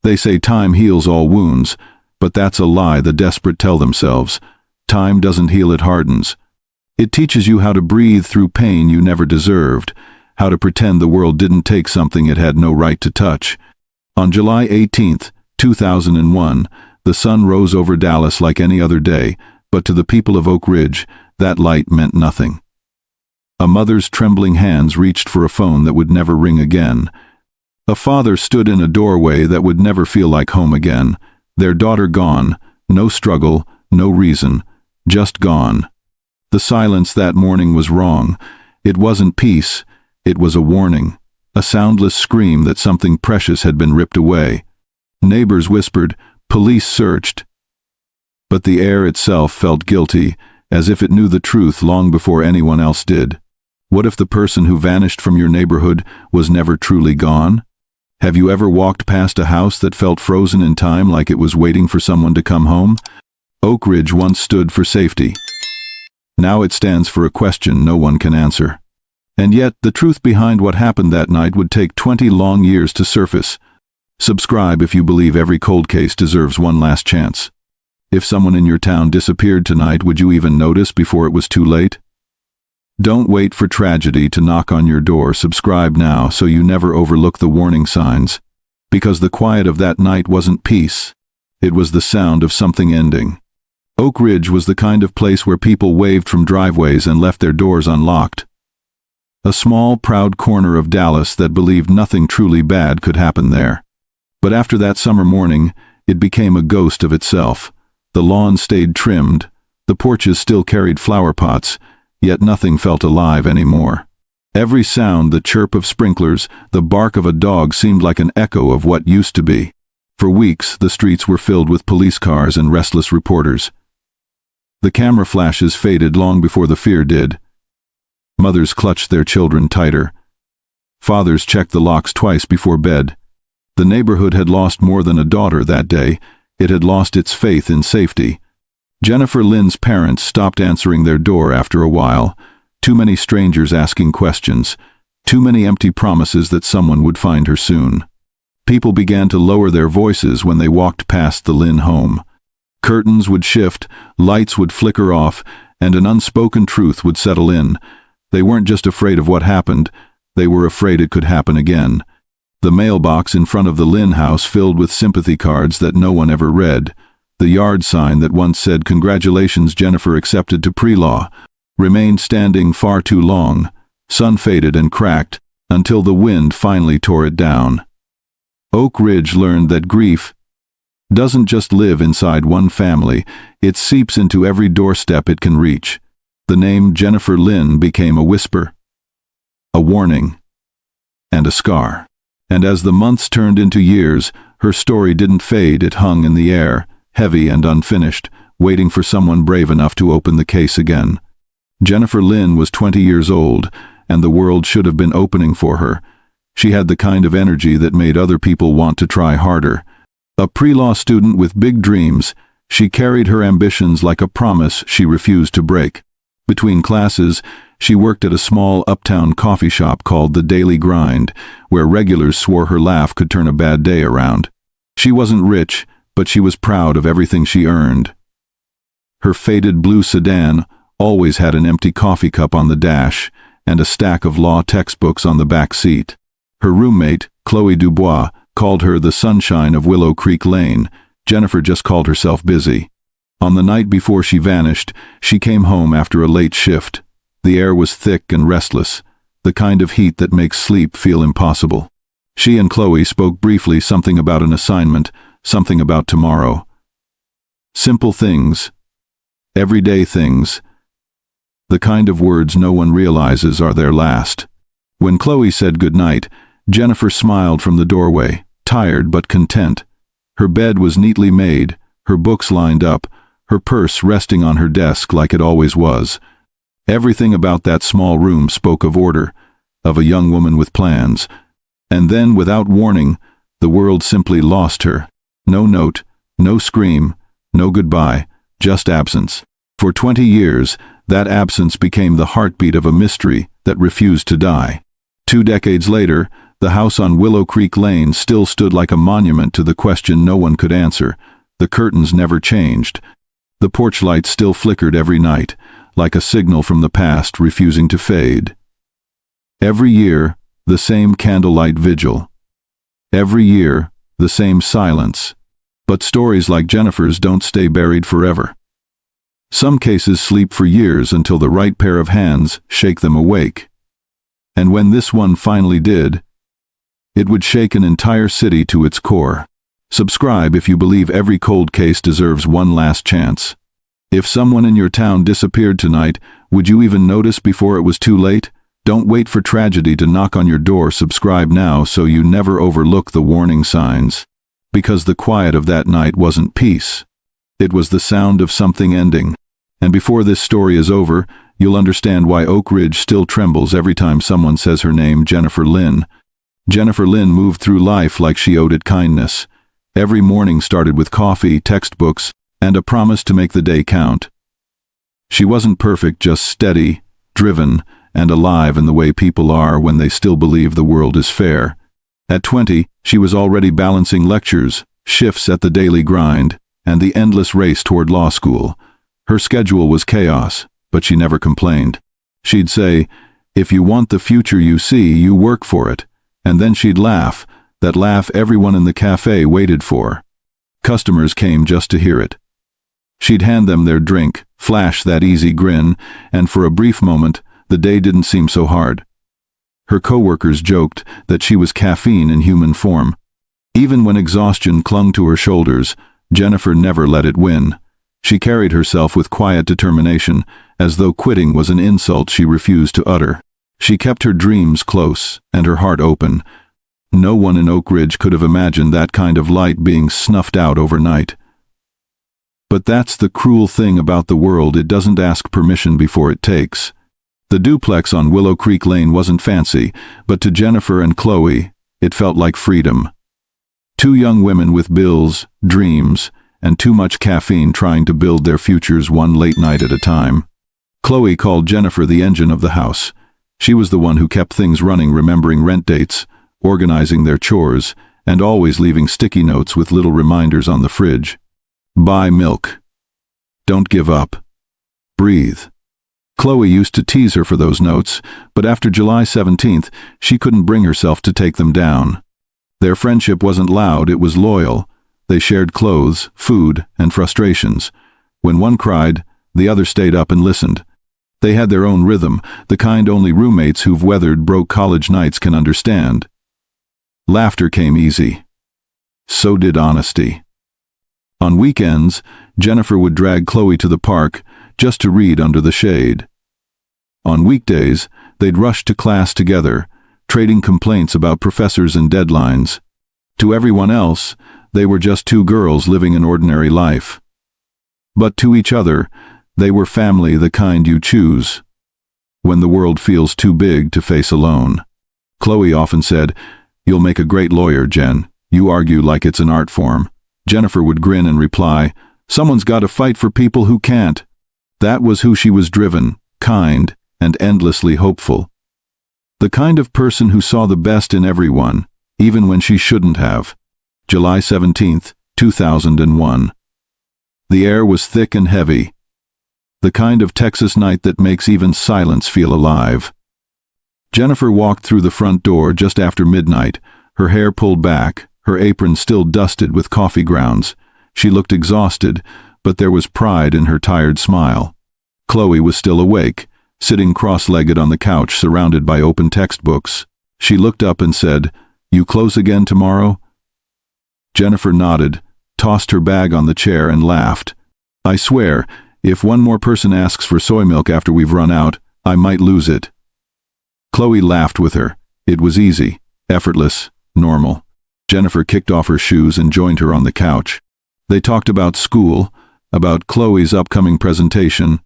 They say time heals all wounds, but that's a lie the desperate tell themselves. Time doesn't heal, it hardens. It teaches you how to breathe through pain you never deserved, how to pretend the world didn't take something it had no right to touch. On July 18, 2001, the sun rose over Dallas like any other day, but to the people of Oak Ridge, that light meant nothing. A mother's trembling hands reached for a phone that would never ring again. A father stood in a doorway that would never feel like home again. Their daughter gone, no struggle, no reason, just gone. The silence that morning was wrong. It wasn't peace, it was a warning, a soundless scream that something precious had been ripped away. Neighbors whispered, police searched. But the air itself felt guilty, as if it knew the truth long before anyone else did. What if the person who vanished from your neighborhood was never truly gone? Have you ever walked past a house that felt frozen in time, like it was waiting for someone to come home? Oak Ridge once stood for safety. Now it stands for a question no one can answer. And yet, the truth behind what happened that night would take 20 long years to surface. Subscribe if you believe every cold case deserves one last chance. If someone in your town disappeared tonight, would you even notice before it was too late? Don't wait for tragedy to knock on your door. Subscribe now so you never overlook the warning signs. Because the quiet of that night wasn't peace. It was the sound of something ending. Oak Ridge was the kind of place where people waved from driveways and left their doors unlocked. A small, proud corner of Dallas that believed nothing truly bad could happen there. But after that summer morning, it became a ghost of itself. The lawn stayed trimmed, the porches still carried flower pots, yet nothing felt alive anymore. Every sound, the chirp of sprinklers, the bark of a dog, seemed like an echo of what used to be. For weeks, the streets were filled with police cars and restless reporters. The camera flashes faded long before the fear did. Mothers clutched their children tighter. Fathers checked the locks twice before bed. The neighborhood had lost more than a daughter that day. It had lost its faith in safety. Jennifer Lynn's parents stopped answering their door after a while. Too many strangers asking questions. Too many empty promises that someone would find her soon. People began to lower their voices when they walked past the Lynn home. Curtains would shift, lights would flicker off, and an unspoken truth would settle in. They weren't just afraid of what happened, they were afraid it could happen again. The mailbox in front of the Lynn house filled with sympathy cards that no one ever read. The yard sign that once said, "Congratulations, Jennifer accepted to pre-law," remained standing far too long. Sun faded and cracked, until the wind finally tore it down. Oak Ridge learned that grief doesn't just live inside one family, it seeps into every doorstep it can reach. The name Jennifer Lynn became a whisper, a warning, and a scar. And as the months turned into years, her story didn't fade, it hung in the air, heavy and unfinished, waiting for someone brave enough to open the case again. Jennifer Lynn was 20 years old, and the world should have been opening for her. She had the kind of energy that made other people want to try harder. A pre-law student with big dreams, she carried her ambitions like a promise she refused to break. Between classes, she worked at a small uptown coffee shop called The Daily Grind, where regulars swore her laugh could turn a bad day around. She wasn't rich, but she was proud of everything she earned. Her faded blue sedan always had an empty coffee cup on the dash and a stack of law textbooks on the back seat. Her roommate, Chloe Dubois, called her the sunshine of Willow Creek Lane. Jennifer just called herself busy. On the night before she vanished, she came home after a late shift. The air was thick and restless, the kind of heat that makes sleep feel impossible. She and Chloe spoke briefly, something about an assignment, something about tomorrow. Simple things, everyday things, the kind of words no one realizes are their last. When Chloe said goodnight, Jennifer smiled from the doorway, tired but content. Her bed was neatly made, her books lined up, her purse resting on her desk like it always was. Everything about that small room spoke of order, of a young woman with plans. And then, without warning, the world simply lost her. No note, no scream, no goodbye, just absence. For 20 years, that absence became the heartbeat of a mystery that refused to die. 2 decades later, the house on Willow Creek Lane still stood like a monument to the question no one could answer. The curtains never changed. The porch light still flickered every night, like a signal from the past refusing to fade. Every year, the same candlelight vigil. Every year, the same silence. But stories like Jennifer's don't stay buried forever. Some cases sleep for years until the right pair of hands shake them awake. And when this one finally did, it would shake an entire city to its core. Subscribe if you believe every cold case deserves one last chance. If someone in your town disappeared tonight, would you even notice before it was too late? Don't wait for tragedy to knock on your door. Subscribe now so you never overlook the warning signs. Because the quiet of that night wasn't peace. It was the sound of something ending. And before this story is over, you'll understand why Oak Ridge still trembles every time someone says her name, Jennifer Lynn. Jennifer Lynn moved through life like she owed it kindness. Every morning started with coffee, textbooks, and a promise to make the day count. She wasn't perfect, just steady, driven, and alive in the way people are when they still believe the world is fair. At 20, she was already balancing lectures, shifts at the daily grind, and the endless race toward law school. Her schedule was chaos, but she never complained. She'd say, "If you want the future you see, you work for it." And then she'd laugh, that laugh everyone in the cafe waited for. Customers came just to hear it. She'd hand them their drink, flash that easy grin, and for a brief moment, the day didn't seem so hard. Her coworkers joked that she was caffeine in human form. Even when exhaustion clung to her shoulders, Jennifer never let it win. She carried herself with quiet determination, as though quitting was an insult she refused to utter. She kept her dreams close and her heart open. No one in Oak Ridge could have imagined that kind of light being snuffed out overnight. But that's the cruel thing about the world, it doesn't ask permission before it takes. The duplex on Willow Creek Lane wasn't fancy, but to Jennifer and Chloe, it felt like freedom. Two young women with bills, dreams, and too much caffeine trying to build their futures one late night at a time. Chloe called Jennifer the engine of the house. She was the one who kept things running, remembering rent dates, organizing their chores, and always leaving sticky notes with little reminders on the fridge. Buy milk. Don't give up. Breathe. Chloe used to tease her for those notes, but after July 17th, she couldn't bring herself to take them down. Their friendship wasn't loud, it was loyal. They shared clothes, food, and frustrations. When one cried, the other stayed up and listened. They had their own rhythm, the kind only roommates who've weathered broke college nights can understand. Laughter came easy. So did honesty. On weekends, Jennifer would drag Chloe to the park just to read under the shade. On weekdays, they'd rush to class together, trading complaints about professors and deadlines. To everyone else, they were just two girls living an ordinary life. But to each other, they were family, the kind you choose when the world feels too big to face alone. Chloe often said, "You'll make a great lawyer, Jen. You argue like it's an art form." Jennifer would grin and reply, "Someone's got to fight for people who can't." That was who she was, driven, kind, and endlessly hopeful. The kind of person who saw the best in everyone, even when she shouldn't have. July 17th, 2001. The air was thick and heavy. The kind of Texas night that makes even silence feel alive. Jennifer walked through the front door just after midnight, her hair pulled back, her apron still dusted with coffee grounds. She looked exhausted, but there was pride in her tired smile. Chloe was still awake, sitting cross-legged on the couch surrounded by open textbooks. She looked up and said, "You close again tomorrow?" Jennifer nodded, tossed her bag on the chair and laughed. "I swear, if one more person asks for soy milk after we've run out, I might lose it." Chloe laughed with her. It was easy, effortless, normal. Jennifer kicked off her shoes and joined her on the couch. They talked about school, about Chloe's upcoming presentation,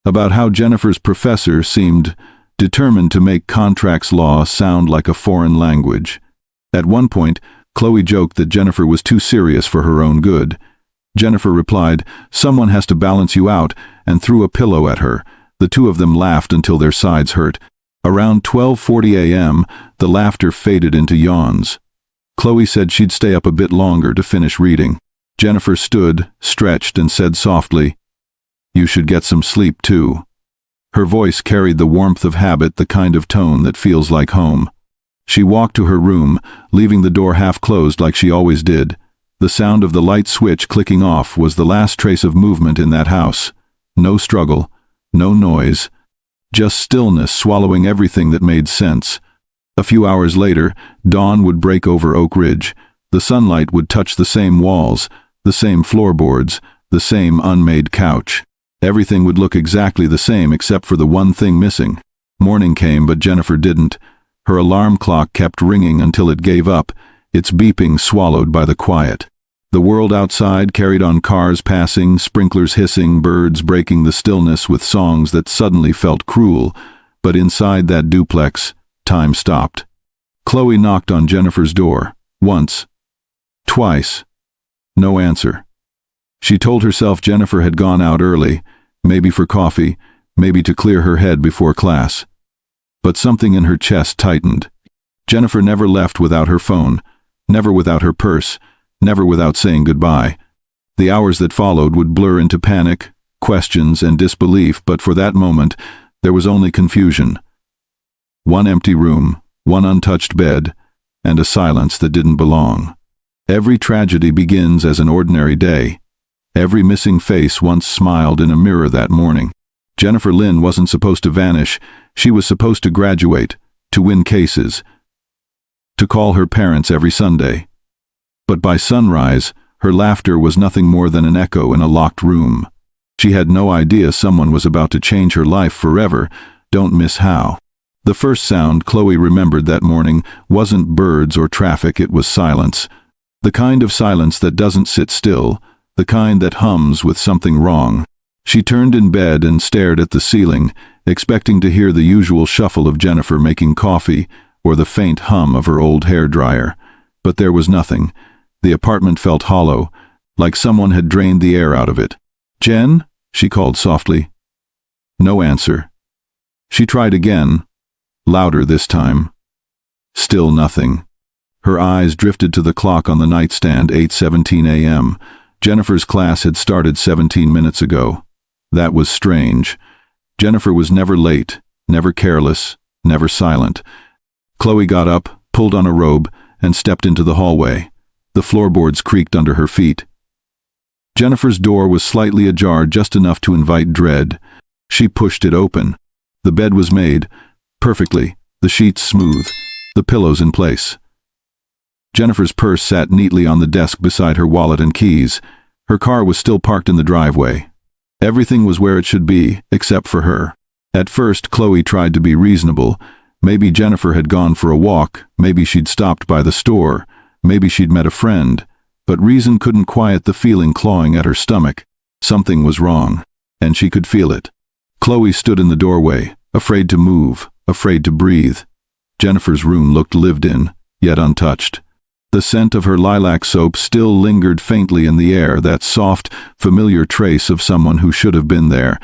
about how Jennifer's professor seemed determined to make contracts law sound like a foreign language. At one point, Chloe joked that Jennifer was too serious for her own good. Jennifer replied, "Someone has to balance you out," and threw a pillow at her. The two of them laughed until their sides hurt. Around 12:40 a.m., the laughter faded into yawns. Chloe said she'd stay up a bit longer to finish reading. Jennifer stood, stretched, and said softly, "You should get some sleep, too." Her voice carried the warmth of habit, the kind of tone that feels like home. She walked to her room, leaving the door half closed like she always did. The sound of the light switch clicking off was the last trace of movement in that house. No struggle, no noise, just stillness swallowing everything that made sense. A few hours later, dawn would break over Oak Ridge. The sunlight would touch the same walls, the same floorboards, the same unmade couch. Everything would look exactly the same except for the one thing missing. Morning came, but Jennifer didn't. Her alarm clock kept ringing until it gave up, its beeping swallowed by the quiet. The world outside carried on, cars passing, sprinklers hissing, birds breaking the stillness with songs that suddenly felt cruel. But inside that duplex, time stopped. Chloe knocked on Jennifer's door. Once. Twice. No answer. She told herself Jennifer had gone out early, maybe for coffee, maybe to clear her head before class. But something in her chest tightened. Jennifer never left without her phone, never without her purse, never without saying goodbye. The hours that followed would blur into panic, questions, and disbelief, but for that moment, there was only confusion. One empty room, one untouched bed, and a silence that didn't belong. Every tragedy begins as an ordinary day. Every missing face once smiled in a mirror that morning. Jennifer Lynn wasn't supposed to vanish. She was supposed to graduate, to win cases, to call her parents every Sunday. But by sunrise, her laughter was nothing more than an echo in a locked room. She had no idea someone was about to change her life forever. Don't miss how. The first sound Chloe remembered that morning wasn't birds or traffic, it was silence. The kind of silence that doesn't sit still, the kind that hums with something wrong. She turned in bed and stared at the ceiling, expecting to hear the usual shuffle of Jennifer making coffee or the faint hum of her old hairdryer. But there was nothing. The apartment felt hollow, like someone had drained the air out of it. "Jen?" she called softly. No answer. She tried again, louder this time. Still nothing. Her eyes drifted to the clock on the nightstand, 8:17 a.m. Jennifer's class had started 17 minutes ago. That was strange. Jennifer was never late, never careless, never silent. Chloe got up, pulled on a robe, and stepped into the hallway. The floorboards creaked under her feet. Jennifer's door was slightly ajar, just enough to invite dread. She pushed it open. The bed was made, perfectly, the sheets smooth, the pillows in place. Jennifer's purse sat neatly on the desk beside her wallet and keys. Her car was still parked in the driveway. Everything was where it should be, except for her. At first, Chloe tried to be reasonable. Maybe Jennifer had gone for a walk, maybe she'd stopped by the store, maybe she'd met a friend, but reason couldn't quiet the feeling clawing at her stomach. Something was wrong, and she could feel it. Chloe stood in the doorway, afraid to move, afraid to breathe. Jennifer's room looked lived in, yet untouched. The scent of her lilac soap still lingered faintly in the air, that soft, familiar trace of someone who should have been there.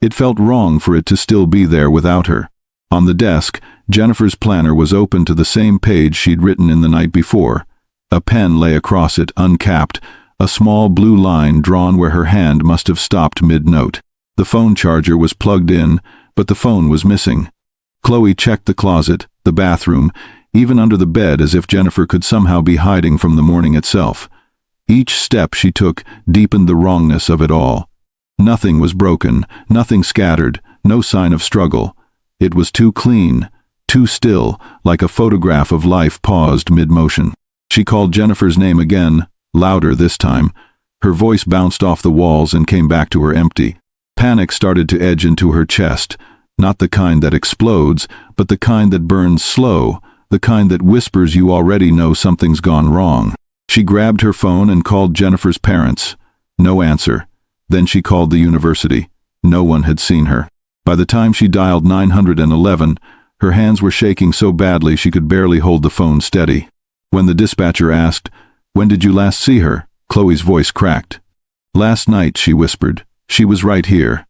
It felt wrong for it to still be there without her. On the desk, Jennifer's planner was open to the same page she'd written in the night before. A pen lay across it, uncapped, a small blue line drawn where her hand must have stopped mid-note. The phone charger was plugged in, but the phone was missing. Chloe checked the closet, the bathroom, even under the bed, as if Jennifer could somehow be hiding from the morning itself. Each step she took deepened the wrongness of it all. Nothing was broken, nothing scattered, no sign of struggle. It was too clean, too still, like a photograph of life paused mid-motion. She called Jennifer's name again, louder this time. Her voice bounced off the walls and came back to her empty. Panic started to edge into her chest, not the kind that explodes, but the kind that burns slow, the kind that whispers you already know something's gone wrong. She grabbed her phone and called Jennifer's parents. No answer. Then she called the university. No one had seen her. By the time she dialed 911, her hands were shaking so badly she could barely hold the phone steady. When the dispatcher asked, "When did you last see her?" Chloe's voice cracked. "Last night," she whispered. "She was right here."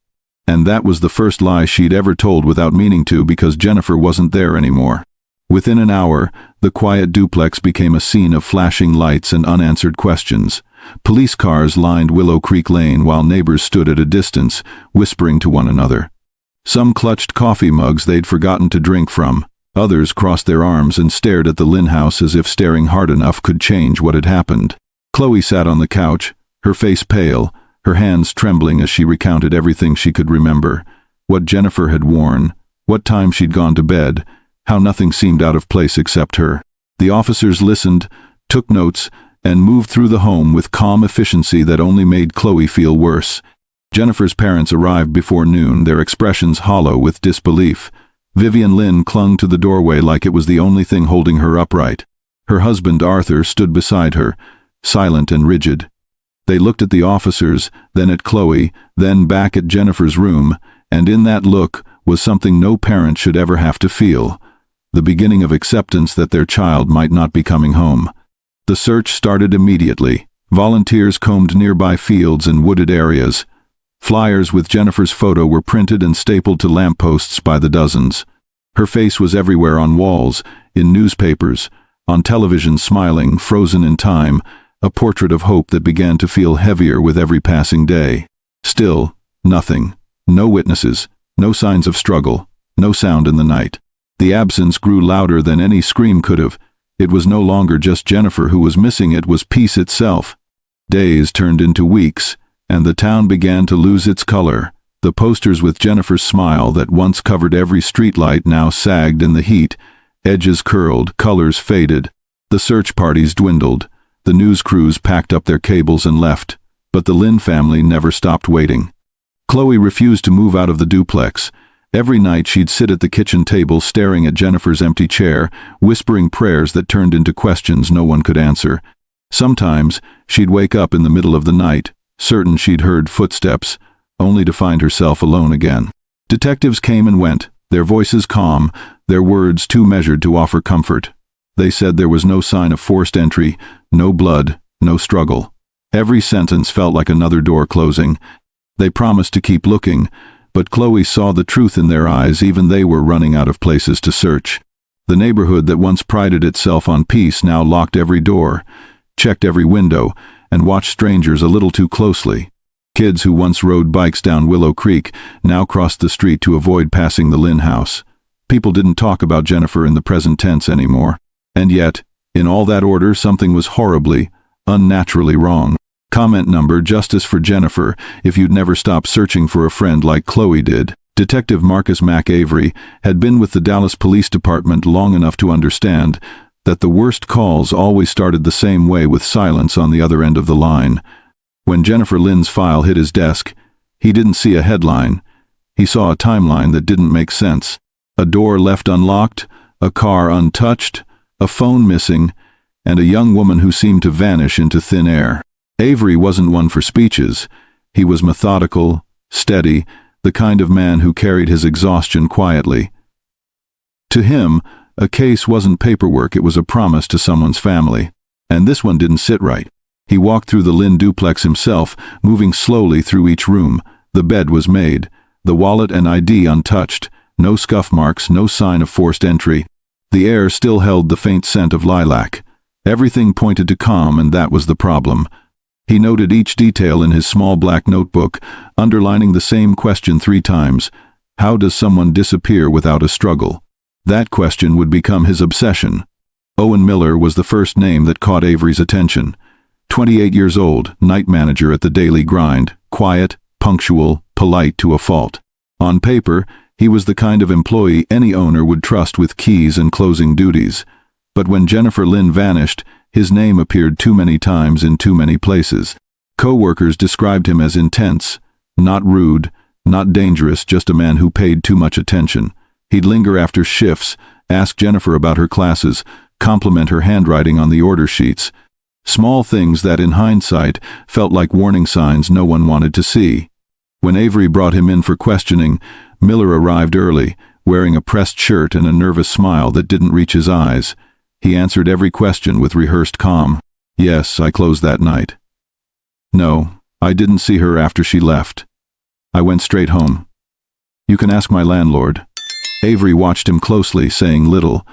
And that was the first lie she'd ever told without meaning to, because Jennifer wasn't there anymore. Within an hour, the quiet duplex became a scene of flashing lights and unanswered questions. Police cars lined Willow Creek Lane while neighbors stood at a distance, whispering to one another. Some clutched coffee mugs they'd forgotten to drink from. Others crossed their arms and stared at the Lynn house as if staring hard enough could change what had happened. Chloe sat on the couch, her face pale, her hands trembling as she recounted everything she could remember. What Jennifer had worn, what time she'd gone to bed, how nothing seemed out of place except her. The officers listened, took notes, and moved through the home with calm efficiency that only made Chloe feel worse. Jennifer's parents arrived before noon, their expressions hollow with disbelief. Vivian Lynn clung to the doorway like it was the only thing holding her upright. Her husband, Arthur, stood beside her, silent and rigid. They looked at the officers, then at Chloe, then back at Jennifer's room, and in that look was something no parent should ever have to feel: the beginning of acceptance that their child might not be coming home. The search started immediately. Volunteers combed nearby fields and wooded areas. Flyers with Jennifer's photo were printed and stapled to lampposts by the dozens. Her face was everywhere, on walls, in newspapers, on television, smiling, frozen in time, a portrait of hope that began to feel heavier with every passing day. Still, nothing. No witnesses, no signs of struggle, no sound in the night. The absence grew louder than any scream could have. It was no longer just Jennifer who was missing, it was peace itself. Days turned into weeks, and the town began to lose its color. The posters with Jennifer's smile that once covered every streetlight now sagged in the heat, edges curled, colors faded. The search parties dwindled. The news crews packed up their cables and left, but the Lynn family never stopped waiting. Chloe refused to move out of the duplex. Every night she'd sit at the kitchen table staring at Jennifer's empty chair, whispering prayers that turned into questions no one could answer. Sometimes she'd wake up in the middle of the night, certain she'd heard footsteps, only to find herself alone again. Detectives came and went, their voices calm, their words too measured to offer comfort. They said there was no sign of forced entry, no blood, no struggle. Every sentence felt like another door closing. They promised to keep looking, but Chloe saw the truth in their eyes. Even they were running out of places to search. The neighborhood that once prided itself on peace now locked every door, checked every window, and watched strangers a little too closely. Kids who once rode bikes down Willow Creek now crossed the street to avoid passing the Lynn house. People didn't talk about Jennifer in the present tense anymore. And yet, in all that order, something was horribly, unnaturally wrong. Comment number: Justice for Jennifer, if you'd never stop searching for a friend like Chloe did. Detective Marcus Avery had been with the Dallas Police Department long enough to understand that the worst calls always started the same way, with silence on the other end of the line. When Jennifer Lynn's file hit his desk, he didn't see a headline. He saw a timeline that didn't make sense. A door left unlocked, a car untouched, a phone missing, and a young woman who seemed to vanish into thin air. Avery wasn't one for speeches. He was methodical, steady, the kind of man who carried his exhaustion quietly. To him, a case wasn't paperwork, it was a promise to someone's family. And this one didn't sit right. He walked through the Lynn duplex himself, moving slowly through each room. The bed was made, the wallet and ID untouched, no scuff marks, no sign of forced entry. The air still held the faint scent of lilac. Everything pointed to calm, and that was the problem. He noted each detail in his small black notebook, underlining the same question 3 times. How does someone disappear without a struggle? That question would become his obsession. Owen Miller was the first name that caught Avery's attention. 28 years old, night manager at the Daily Grind, quiet, punctual, polite to a fault. On paper, he was the kind of employee any owner would trust with keys and closing duties. But when Jennifer Lynn vanished, his name appeared too many times in too many places. Co-workers described him as intense, not rude, not dangerous, just a man who paid too much attention. He'd linger after shifts, ask Jennifer about her classes, compliment her handwriting on the order sheets. Small things that, in hindsight, felt like warning signs no one wanted to see. When Avery brought him in for questioning, Miller arrived early, wearing a pressed shirt and a nervous smile that didn't reach his eyes. He answered every question with rehearsed calm. Yes, I closed that night. No, I didn't see her after she left. I went straight home. You can ask my landlord. Avery watched him closely, saying little.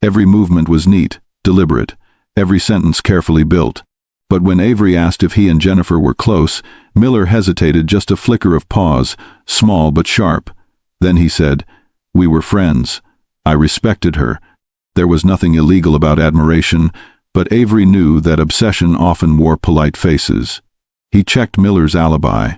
Every movement was neat, deliberate, every sentence carefully built. But when Avery asked if he and Jennifer were close, Miller hesitated, just a flicker of pause, small but sharp. Then he said, "We were friends. I respected her." There was nothing illegal about admiration, but Avery knew that obsession often wore polite faces. He checked Miller's alibi.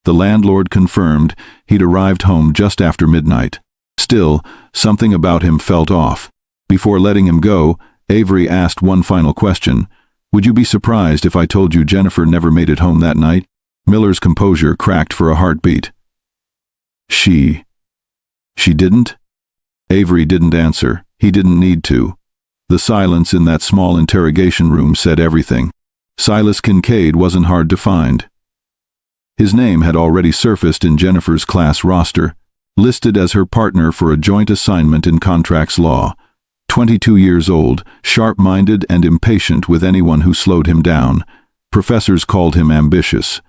The landlord confirmed he'd arrived home just after midnight. Still, something about him felt off. Before letting him go, Avery asked one final question. "Would you be surprised if I told you Jennifer never made it home that night?" Miller's composure cracked for a heartbeat. She didn't? Avery didn't answer. He didn't need to. The silence in that small interrogation room said everything. Silas Kincaid wasn't hard to find. His name had already surfaced in Jennifer's class roster, listed as her partner for a joint assignment in contracts law. 22 years old, sharp-minded and impatient with anyone who slowed him down. Professors called him ambitious.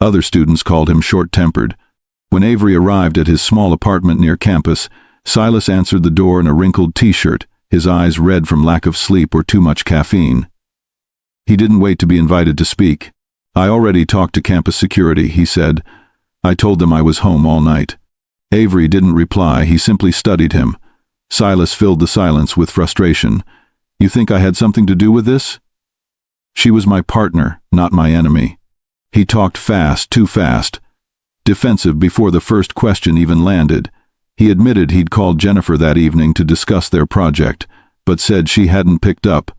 Other students called him short-tempered. When Avery arrived at his small apartment near campus, Silas answered the door in a wrinkled t-shirt, his eyes red from lack of sleep or too much caffeine. He didn't wait to be invited to speak. "I already talked to campus security," he said. "I told them I was home all night." Avery didn't reply, he simply studied him. Silas filled the silence with frustration. "You think I had something to do with this?" "She was my partner, not my enemy." He talked fast, too fast. Defensive before the first question even landed. He admitted he'd called Jennifer that evening to discuss their project, but said she hadn't picked up.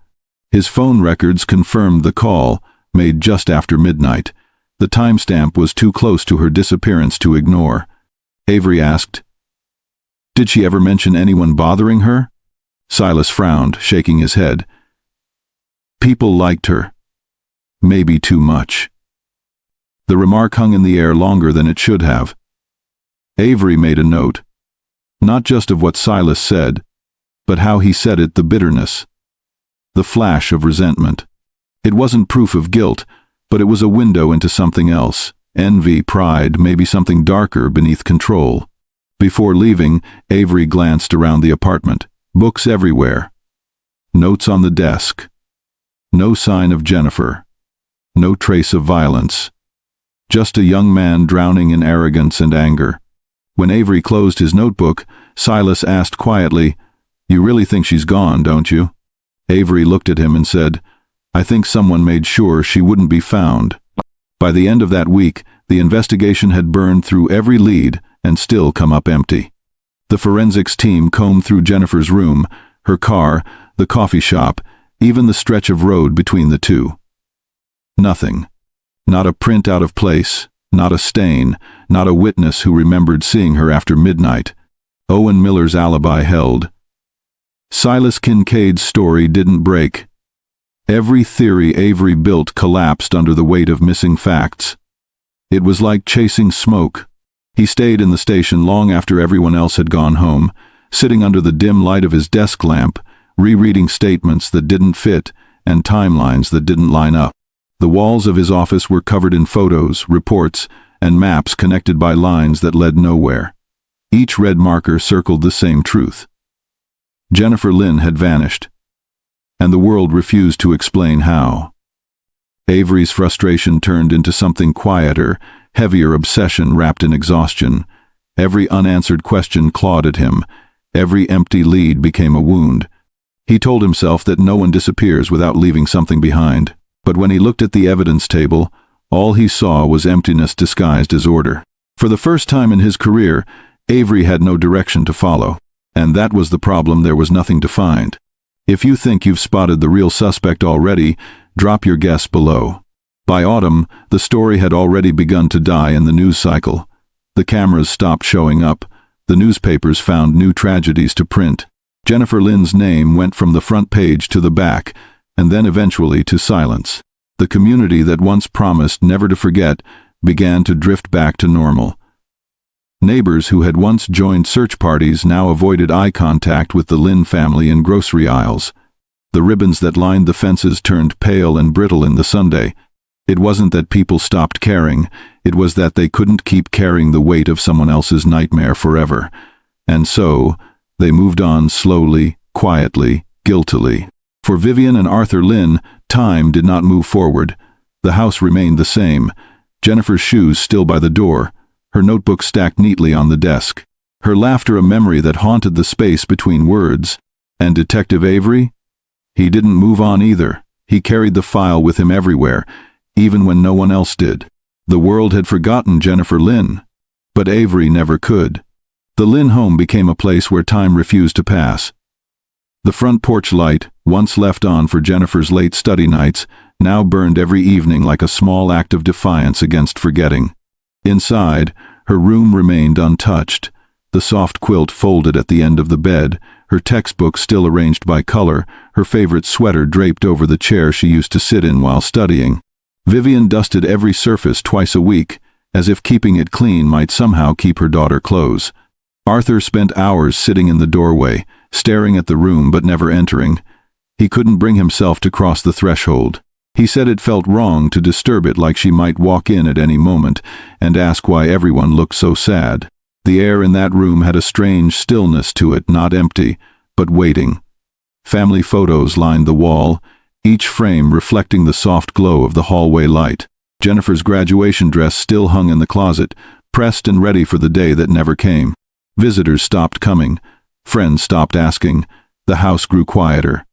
His phone records confirmed the call, made just after midnight. The timestamp was too close to her disappearance to ignore. Avery asked, "Did she ever mention anyone bothering her?" Silas frowned, shaking his head. "People liked her. Maybe too much." The remark hung in the air longer than it should have. Avery made a note. Not just of what Silas said, but how he said it, the bitterness. The flash of resentment. It wasn't proof of guilt, but it was a window into something else. Envy, pride, maybe something darker beneath control. Before leaving, Avery glanced around the apartment. Books everywhere. Notes on the desk. No sign of Jennifer. No trace of violence. Just a young man drowning in arrogance and anger. When Avery closed his notebook, Silas asked quietly, "You really think she's gone, don't you?" Avery looked at him and said, "I think someone made sure she wouldn't be found." By the end of that week, the investigation had burned through every lead and still come up empty. The forensics team combed through Jennifer's room, her car, the coffee shop, even the stretch of road between the two. Nothing. Not a print out of place, not a stain, not a witness who remembered seeing her after midnight. Owen Miller's alibi held. Silas Kincaid's story didn't break. Every theory Avery built collapsed under the weight of missing facts. It was like chasing smoke. He stayed in the station long after everyone else had gone home, sitting under the dim light of his desk lamp, rereading statements that didn't fit and timelines that didn't line up. The walls of his office were covered in photos, reports, and maps connected by lines that led nowhere. Each red marker circled the same truth. Jennifer Lynn had vanished, and the world refused to explain how. Avery's frustration turned into something quieter, heavier obsession wrapped in exhaustion. Every unanswered question clawed at him. Every empty lead became a wound. He told himself that no one disappears without leaving something behind. But when he looked at the evidence table, all he saw was emptiness disguised as order. For the first time in his career, Avery had no direction to follow. And that was the problem, there was nothing to find. If you think you've spotted the real suspect already, drop your guess below. By autumn, the story had already begun to die in the news cycle. The cameras stopped showing up. The newspapers found new tragedies to print. Jennifer Lynn's name went from the front page to the back, and then eventually to silence. The community that once promised never to forget began to drift back to normal. Neighbors who had once joined search parties now avoided eye contact with the Lynn family in grocery aisles. The ribbons that lined the fences turned pale and brittle in the sunday. It wasn't that people stopped caring, It was that they couldn't keep carrying the weight of someone else's nightmare forever. And so, they moved on slowly, quietly, guiltily. For Vivian and Arthur Lynn, time did not move forward. The house remained the same. Jennifer's shoes still by the door, her notebook stacked neatly on the desk, her laughter a memory that haunted the space between words. And Detective Avery? He didn't move on either. He carried the file with him everywhere, even when no one else did. The world had forgotten Jennifer Lynn, but Avery never could. The Lynn home became a place where time refused to pass. The front porch light, once left on for Jennifer's late study nights, now burned every evening like a small act of defiance against forgetting. Inside, her room remained untouched, the soft quilt folded at the end of the bed, her textbook still arranged by color, her favorite sweater draped over the chair she used to sit in while studying. Vivian dusted every surface twice a week, as if keeping it clean might somehow keep her daughter close. Arthur spent hours sitting in the doorway, staring at the room but never entering. He couldn't bring himself to cross the threshold. He said it felt wrong to disturb it, like she might walk in at any moment and ask why everyone looked so sad. The air in that room had a strange stillness to it, not empty, but waiting. Family photos lined the wall, each frame reflecting the soft glow of the hallway light. Jennifer's graduation dress still hung in the closet, pressed and ready for the day that never came. Visitors stopped coming. Friends stopped asking. The house grew quieter.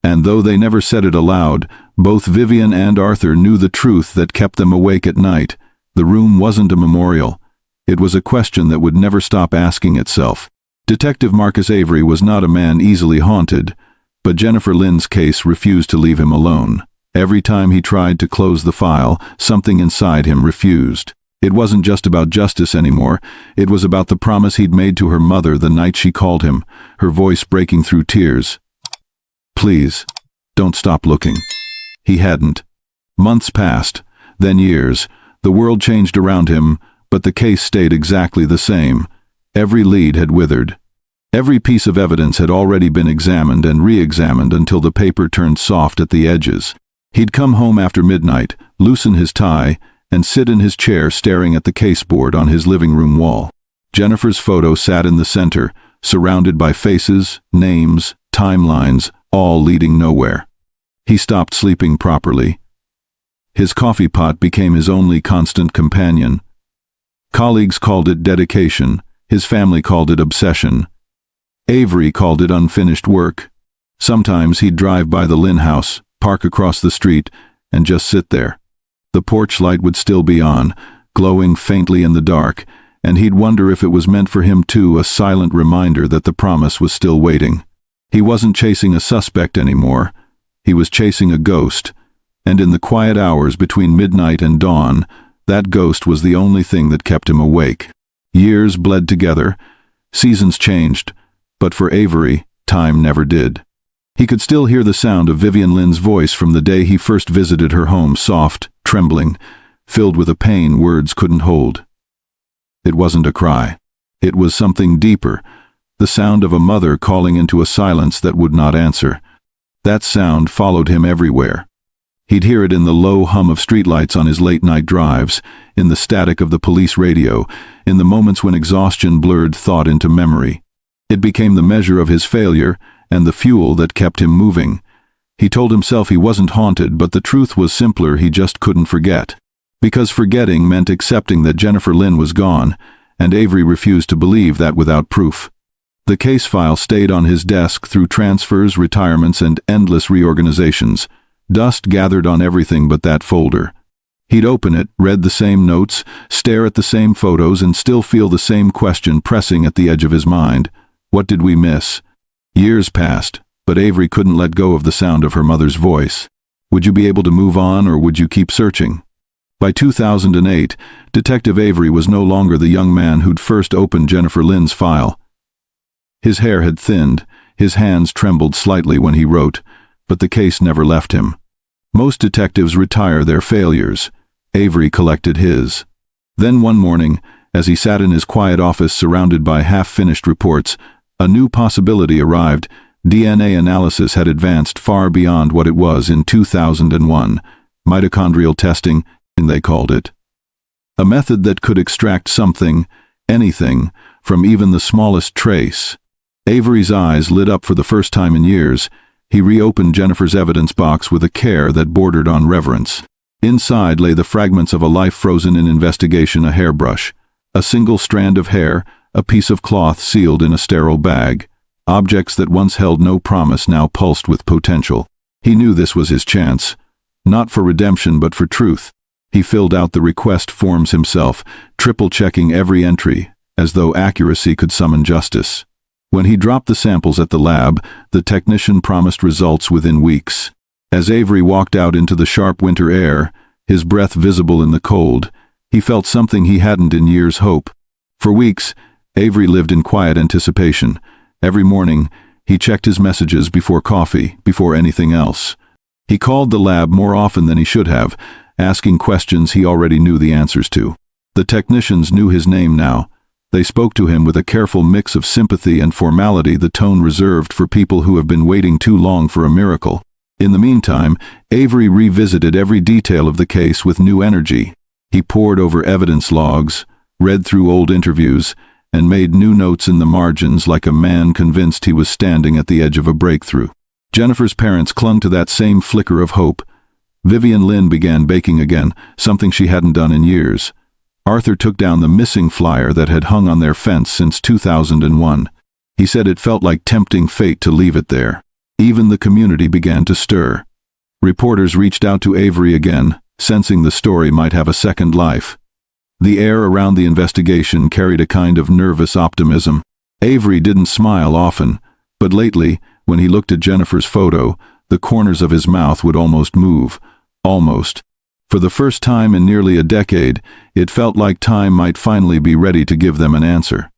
And though they never said it aloud, both Vivian and Arthur knew the truth that kept them awake at night. The room wasn't a memorial. It was a question that would never stop asking itself. Detective Marcus Avery was not a man easily haunted, but Jennifer Lynn's case refused to leave him alone. Every time he tried to close the file, something inside him refused. It wasn't just about justice anymore. It was about the promise he'd made to her mother the night she called him, her voice breaking through tears. "Please, don't stop looking." He hadn't. Months passed, then years. The world changed around him, but the case stayed exactly the same. Every lead had withered. Every piece of evidence had already been examined and re-examined until the paper turned soft at the edges. He'd come home after midnight, loosen his tie, and sit in his chair staring at the caseboard on his living room wall. Jennifer's photo sat in the center, surrounded by faces, names, timelines, all leading nowhere. He stopped sleeping properly. His coffee pot became his only constant companion. Colleagues called it dedication. His family called it obsession. Avery called it unfinished work. Sometimes he'd drive by the Lynn house, park across the street, and just sit there. The porch light would still be on, glowing faintly in the dark, and he'd wonder if it was meant for him too, a silent reminder that the promise was still waiting. He wasn't chasing a suspect anymore. He was chasing a ghost, and in the quiet hours between midnight and dawn, that ghost was the only thing that kept him awake. Years bled together, seasons changed, but for Avery, time never did. He could still hear the sound of Vivian Lynn's voice from the day he first visited her home, soft, trembling, filled with a pain words couldn't hold. It wasn't a cry. It was something deeper, the sound of a mother calling into a silence that would not answer. That sound followed him everywhere. He'd hear it in the low hum of streetlights on his late-night drives, in the static of the police radio, in the moments when exhaustion blurred thought into memory. It became the measure of his failure and the fuel that kept him moving. He told himself he wasn't haunted, but the truth was simpler: he just couldn't forget. Because forgetting meant accepting that Jennifer Lynn was gone, and Avery refused to believe that without proof. The case file stayed on his desk through transfers, retirements, and endless reorganizations. Dust gathered on everything but that folder. He'd open it, read the same notes, stare at the same photos, and still feel the same question pressing at the edge of his mind. What did we miss? Years passed, but Avery couldn't let go of the sound of her mother's voice. Would you be able to move on, or would you keep searching? By 2008, Detective Avery was no longer the young man who'd first opened Jennifer Lynn's file. His hair had thinned, his hands trembled slightly when he wrote, but the case never left him. Most detectives retire their failures. Avery collected his. Then one morning, as he sat in his quiet office surrounded by half-finished reports, a new possibility arrived. DNA analysis had advanced far beyond what it was in 2001. Mitochondrial testing, they called it. A method that could extract something, anything, from even the smallest trace. Avery's eyes lit up for the first time in years. He reopened Jennifer's evidence box with a care that bordered on reverence. Inside lay the fragments of a life frozen in investigation: a hairbrush, a single strand of hair, a piece of cloth sealed in a sterile bag. Objects that once held no promise now pulsed with potential. He knew this was his chance. Not for redemption but for truth. He filled out the request forms himself, triple-checking every entry, as though accuracy could summon justice. When he dropped the samples at the lab, the technician promised results within weeks. As Avery walked out into the sharp winter air, his breath visible in the cold, he felt something he hadn't in years: hope. For weeks, Avery lived in quiet anticipation. Every morning, he checked his messages before coffee, before anything else. He called the lab more often than he should have, asking questions he already knew the answers to. The technicians knew his name now. They spoke to him with a careful mix of sympathy and formality, the tone reserved for people who have been waiting too long for a miracle. In the meantime, Avery revisited every detail of the case with new energy. He pored over evidence logs, read through old interviews, and made new notes in the margins like a man convinced he was standing at the edge of a breakthrough. Jennifer's parents clung to that same flicker of hope. Vivian Lynn began baking again, something she hadn't done in years. Arthur took down the missing flyer that had hung on their fence since 2001. He said it felt like tempting fate to leave it there. Even the community began to stir. Reporters reached out to Avery again, sensing the story might have a second life. The air around the investigation carried a kind of nervous optimism. Avery didn't smile often, but lately, when he looked at Jennifer's photo, the corners of his mouth would almost move. Almost. For the first time in nearly a decade, it felt like time might finally be ready to give them an answer.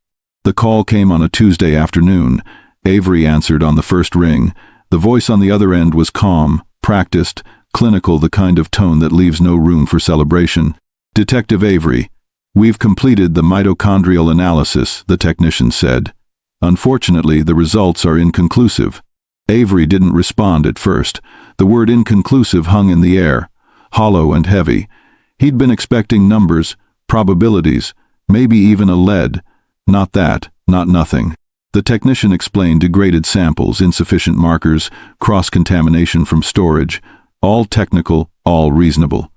The call came on a Tuesday afternoon. Avery answered on the first ring. The voice on the other end was calm, practiced, clinical, the kind of tone that leaves no room for celebration. "Detective Avery, we've completed the mitochondrial analysis," the technician said. "Unfortunately, the results are inconclusive." Avery didn't respond at first. The word inconclusive hung in the air, hollow and heavy. He'd been expecting numbers, probabilities, maybe even a lead. Not that, not nothing. The technician explained: degraded samples, insufficient markers, cross-contamination from storage, all technical, all reasonable.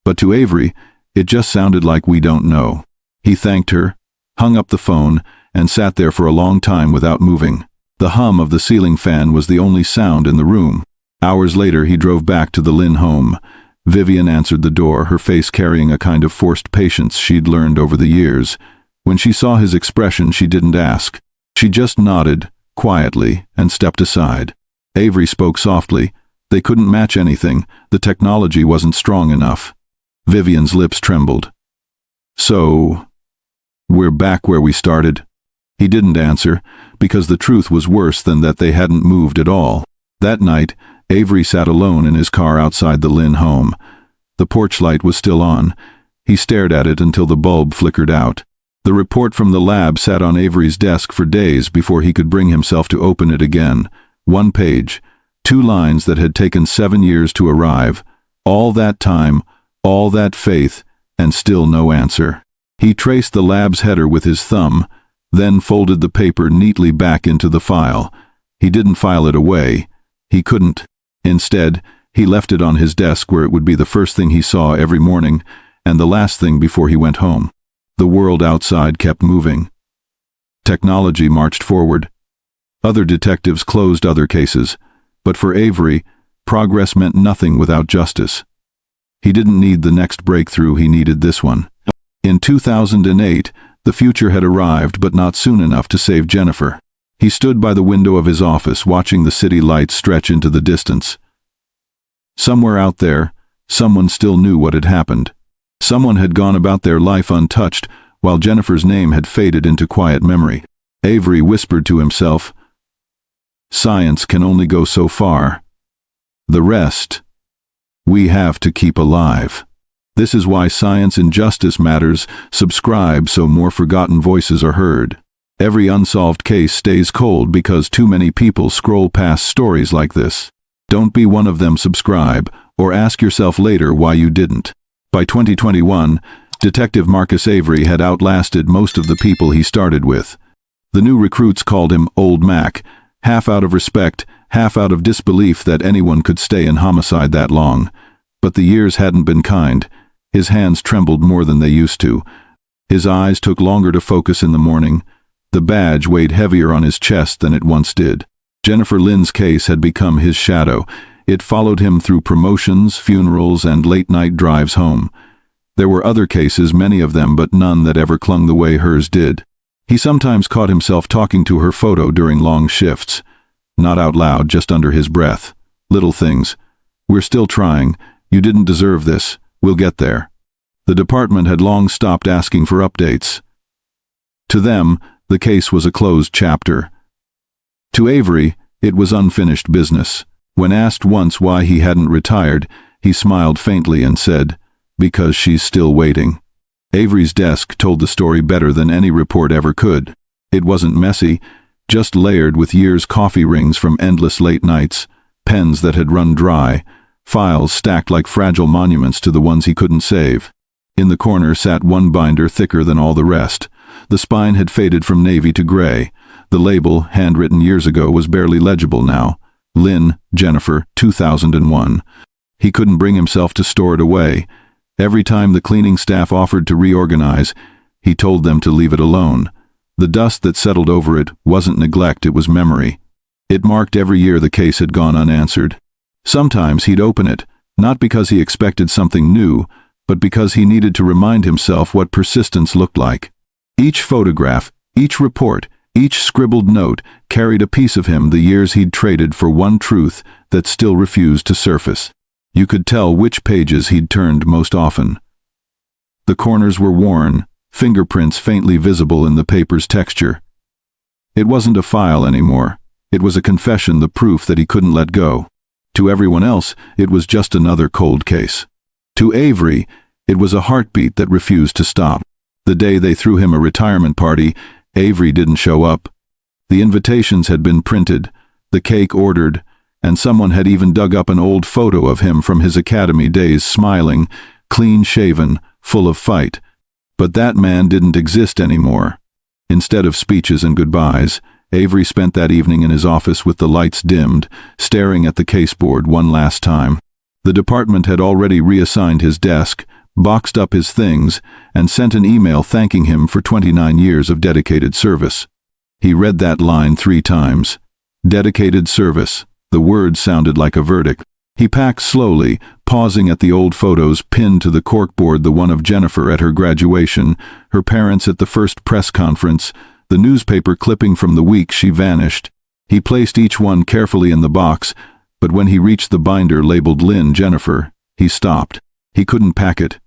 But to Avery, it just sounded like "we don't know." He thanked her, hung up the phone, and sat there for a long time without moving. The hum of the ceiling fan was the only sound in the room. Hours later, he drove back to the Lynn home. Vivian answered the door, her face carrying a kind of forced patience she'd learned over the years. When she saw his expression, she didn't ask. She just nodded, quietly, and stepped aside. Avery spoke softly. They couldn't match anything. The technology wasn't strong enough. Vivian's lips trembled. "So, we're back where we started?" He didn't answer, because the truth was worse than that they hadn't moved at all. That night, Avery sat alone in his car outside the Lynn home. The porch light was still on. He stared at it until the bulb flickered out. The report from the lab sat on Avery's desk for days before he could bring himself to open it again. 1 page, 2 lines that had taken 7 years to arrive. All that time, all that faith, and still no answer. He traced the lab's header with his thumb, then folded the paper neatly back into the file. He didn't file it away. He couldn't. Instead, he left it on his desk where it would be the first thing he saw every morning, and the last thing before he went home. The world outside kept moving. Technology marched forward. Other detectives closed other cases, but for Avery, progress meant nothing without justice. He didn't need the next breakthrough, he needed this one. In 2008, the future had arrived, but not soon enough to save Jennifer. He stood by the window of his office, watching the city lights stretch into the distance. Somewhere out there, someone still knew what had happened. Someone had gone about their life untouched, while Jennifer's name had faded into quiet memory. Avery whispered to himself, "Science can only go so far. The rest, we have to keep alive." This is why Science and Justice Matters. Subscribe so more forgotten voices are heard. Every unsolved case stays cold because too many people scroll past stories like this. Don't be one of them. Subscribe, or ask yourself later why you didn't. By 2021, Detective Marcus Avery had outlasted most of the people he started with. The new recruits called him Old Mac, half out of respect, half out of disbelief that anyone could stay in homicide that long. But the years hadn't been kind. His hands trembled more than they used to. His eyes took longer to focus in the morning. The badge weighed heavier on his chest than it once did. Jennifer Lynn's case had become his shadow. It followed him through promotions, funerals, and late-night drives home. There were other cases, many of them, but none that ever clung the way hers did. He sometimes caught himself talking to her photo during long shifts. Not out loud, just under his breath. Little things. "We're still trying. You didn't deserve this. We'll get there." The department had long stopped asking for updates. To them, the case was a closed chapter. To Avery, it was unfinished business. When asked once why he hadn't retired, he smiled faintly and said, "Because she's still waiting." Avery's desk told the story better than any report ever could. It wasn't messy, just layered with years' coffee rings from endless late nights, pens that had run dry, files stacked like fragile monuments to the ones he couldn't save. In the corner sat one binder thicker than all the rest. The spine had faded from navy to gray. The label, handwritten years ago, was barely legible now. Lynn, Jennifer, 2001. He couldn't bring himself to store it away. Every time the cleaning staff offered to reorganize, he told them to leave it alone. The dust that settled over it wasn't neglect, it was memory. It marked every year the case had gone unanswered. Sometimes he'd open it, not because he expected something new, but because he needed to remind himself what persistence looked like. Each photograph, each report, each scribbled note carried a piece of him the years he'd traded for one truth that still refused to surface. You could tell which pages he'd turned most often. The corners were worn, fingerprints faintly visible in the paper's texture. It wasn't a file anymore. It was a confession, the proof that he couldn't let go. To everyone else, it was just another cold case. To Avery, it was a heartbeat that refused to stop. The day they threw him a retirement party, Avery didn't show up. The invitations had been printed, the cake ordered, and someone had even dug up an old photo of him from his academy days, smiling, clean-shaven, full of fight. But that man didn't exist anymore. Instead of speeches and goodbyes, Avery spent that evening in his office with the lights dimmed, staring at the caseboard one last time. The department had already reassigned his desk, boxed up his things, and sent an email thanking him for 29 years of dedicated service. He read that line 3 times. Dedicated service. The word sounded like a verdict. He packed slowly, pausing at the old photos pinned to the corkboard, the one of Jennifer at her graduation, her parents at the first press conference, the newspaper clipping from the week she vanished. He placed each one carefully in the box, but when he reached the binder labeled Lynn Jennifer, he stopped. He couldn't pack it.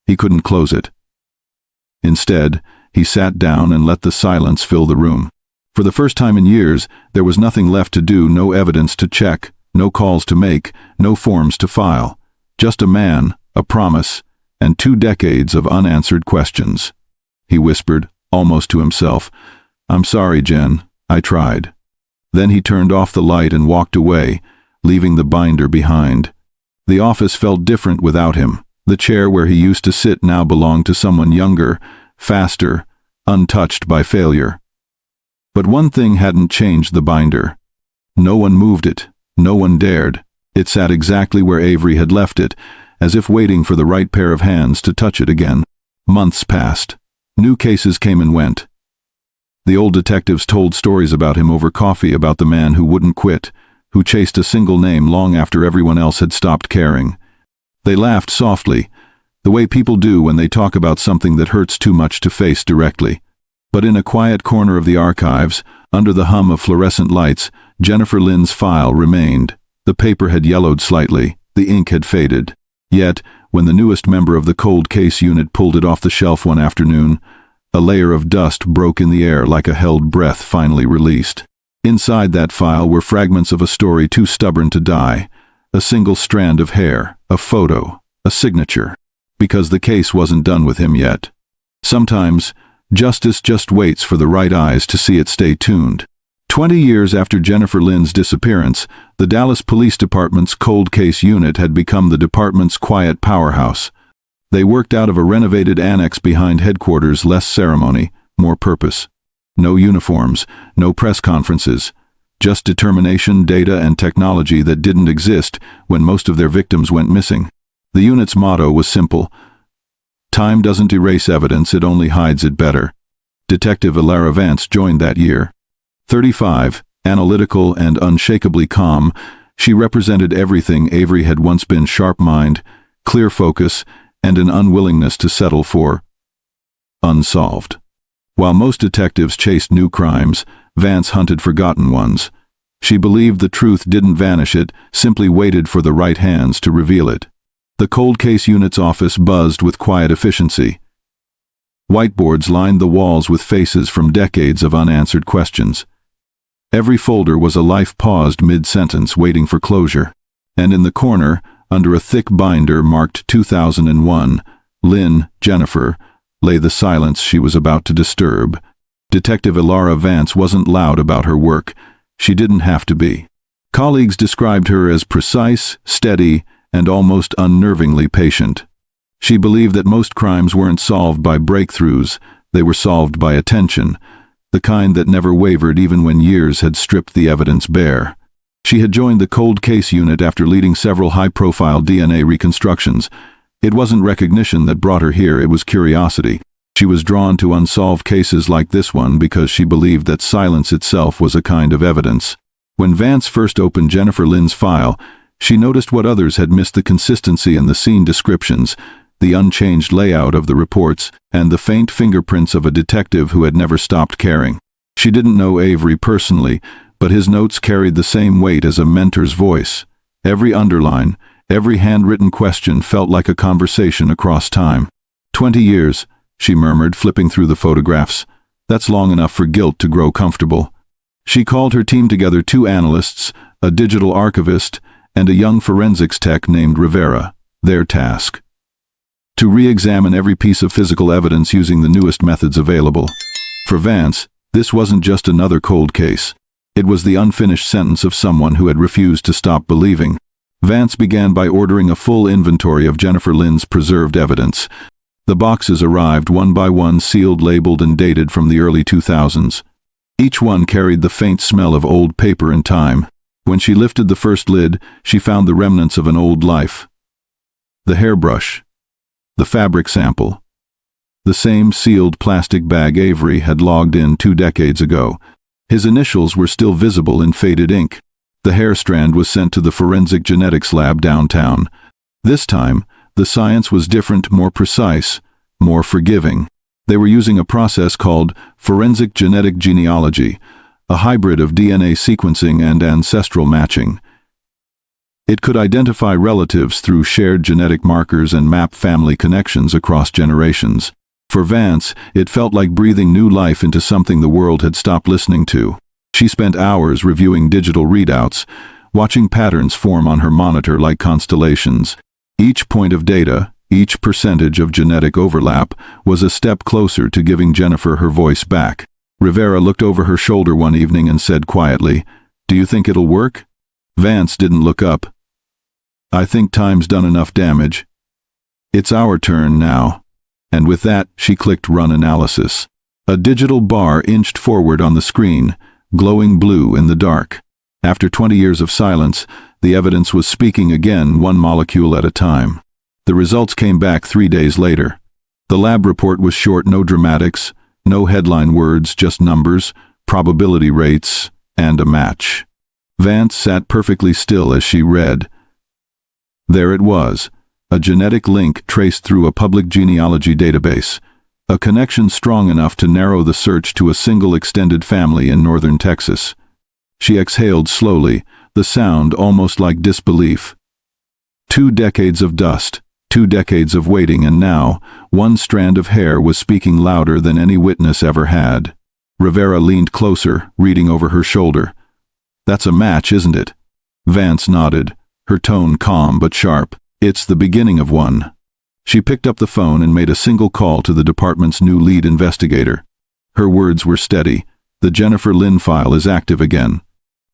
He couldn't close it. Instead, he sat down and let the silence fill the room. For the first time in years, there was nothing left to do, no evidence to check, no calls to make, no forms to file. Just a man, a promise, and 2 decades of unanswered questions. He whispered, almost to himself, "I'm sorry, Jen, I tried." Then he turned off the light and walked away, leaving the binder behind. The office felt different without him. The chair where he used to sit now belonged to someone younger, faster, untouched by failure. But one thing hadn't changed: the binder. No one moved it. No one dared. It sat exactly where Avery had left it, as if waiting for the right pair of hands to touch it again. Months passed. New cases came and went. The old detectives told stories about him over coffee, about the man who wouldn't quit, who chased a single name long after everyone else had stopped caring. They laughed softly, the way people do when they talk about something that hurts too much to face directly. But in a quiet corner of the archives, under the hum of fluorescent lights, Jennifer Lynn's file remained. The paper had yellowed slightly, the ink had faded. Yet, when the newest member of the cold case unit pulled it off the shelf one afternoon, a layer of dust broke in the air like a held breath finally released. Inside that file were fragments of a story too stubborn to die, a single strand of hair, a photo, a signature, because the case wasn't done with him yet. Sometimes, justice just waits for the right eyes to see it stay tuned. 20 years after Jennifer Lynn's disappearance, the Dallas Police Department's cold case unit had become the department's quiet powerhouse. They worked out of a renovated annex behind headquarters, less ceremony, more purpose. No uniforms, no press conferences, just determination, data, and technology that didn't exist when most of their victims went missing. The unit's motto was simple: time doesn't erase evidence, it only hides it better. Detective Ilara Vance joined that year. 35, analytical and unshakably calm, she represented everything Avery had once been: sharp mind, clear focus, and an unwillingness to settle for unsolved. While most detectives chased new crimes, Vance hunted forgotten ones. She believed the truth didn't vanish, it simply waited for the right hands to reveal it. The cold case unit's office buzzed with quiet efficiency. Whiteboards lined the walls with faces from decades of unanswered questions. Every folder was a life paused mid-sentence, waiting for closure. And in the corner, under a thick binder marked 2001, Lynn, Jennifer, lay the silence she was about to disturb. Detective Ilara Vance wasn't loud about her work. She didn't have to be. Colleagues described her as precise, steady, and almost unnervingly patient. She believed that most crimes weren't solved by breakthroughs, they were solved by attention, the kind that never wavered even when years had stripped the evidence bare. She had joined the cold case unit after leading several high-profile DNA reconstructions. It wasn't recognition that brought her here, it was curiosity. She was drawn to unsolved cases like this one because she believed that silence itself was a kind of evidence. When Vance first opened Jennifer Lynn's file, she noticed what others had missed: the consistency in the scene descriptions, the unchanged layout of the reports, and the faint fingerprints of a detective who had never stopped caring. She didn't know Avery personally, but his notes carried the same weight as a mentor's voice. Every underline, every handwritten question felt like a conversation across time. 20 years, she murmured, flipping through the photographs. That's long enough for guilt to grow comfortable. She called her team together: 2 analysts, a digital archivist, and a young forensics tech named Rivera. Their task: to re-examine every piece of physical evidence using the newest methods available. For Vance, this wasn't just another cold case. It was the unfinished sentence of someone who had refused to stop believing. Vance began by ordering a full inventory of Jennifer Lynn's preserved evidence. The boxes arrived one by one, sealed, labeled, and dated from the early 2000s. Each one carried the faint smell of old paper and time. When she lifted the first lid, she found the remnants of an old life. The hairbrush, the fabric sample, the same sealed plastic bag Avery had logged in 2 decades ago. His initials were still visible in faded ink. The hair strand was sent to the forensic genetics lab downtown. This time, the science was different, more precise, more forgiving. They were using a process called forensic genetic genealogy, a hybrid of DNA sequencing and ancestral matching. It could identify relatives through shared genetic markers and map family connections across generations. For Vance, it felt like breathing new life into something the world had stopped listening to. She spent hours reviewing digital readouts, watching patterns form on her monitor like constellations. Each point of data, each percentage of genetic overlap, was a step closer to giving Jennifer her voice back. Rivera looked over her shoulder one evening and said quietly, "Do you think it'll work?" Vance didn't look up. "I think time's done enough damage. It's our turn now." And with that, she clicked Run Analysis. A digital bar inched forward on the screen, glowing blue in the dark. After 20 years of silence, the evidence was speaking again, one molecule at a time. The results came back 3 days later. The lab report was short, no dramatics, no headline words, just numbers, probability rates, and a match. Vance sat perfectly still as she read. There it was, a genetic link traced through a public genealogy database, a connection strong enough to narrow the search to a single extended family in northern Texas. She exhaled slowly, the sound almost like disbelief. 2 decades of dust, 2 decades of waiting, and now, one strand of hair was speaking louder than any witness ever had. Rivera leaned closer, reading over her shoulder. "That's a match, isn't it?" Vance nodded, her tone calm but sharp. "It's the beginning of one." She picked up the phone and made a single call to the department's new lead investigator. Her words were steady. "The Jennifer Lynn file is active again."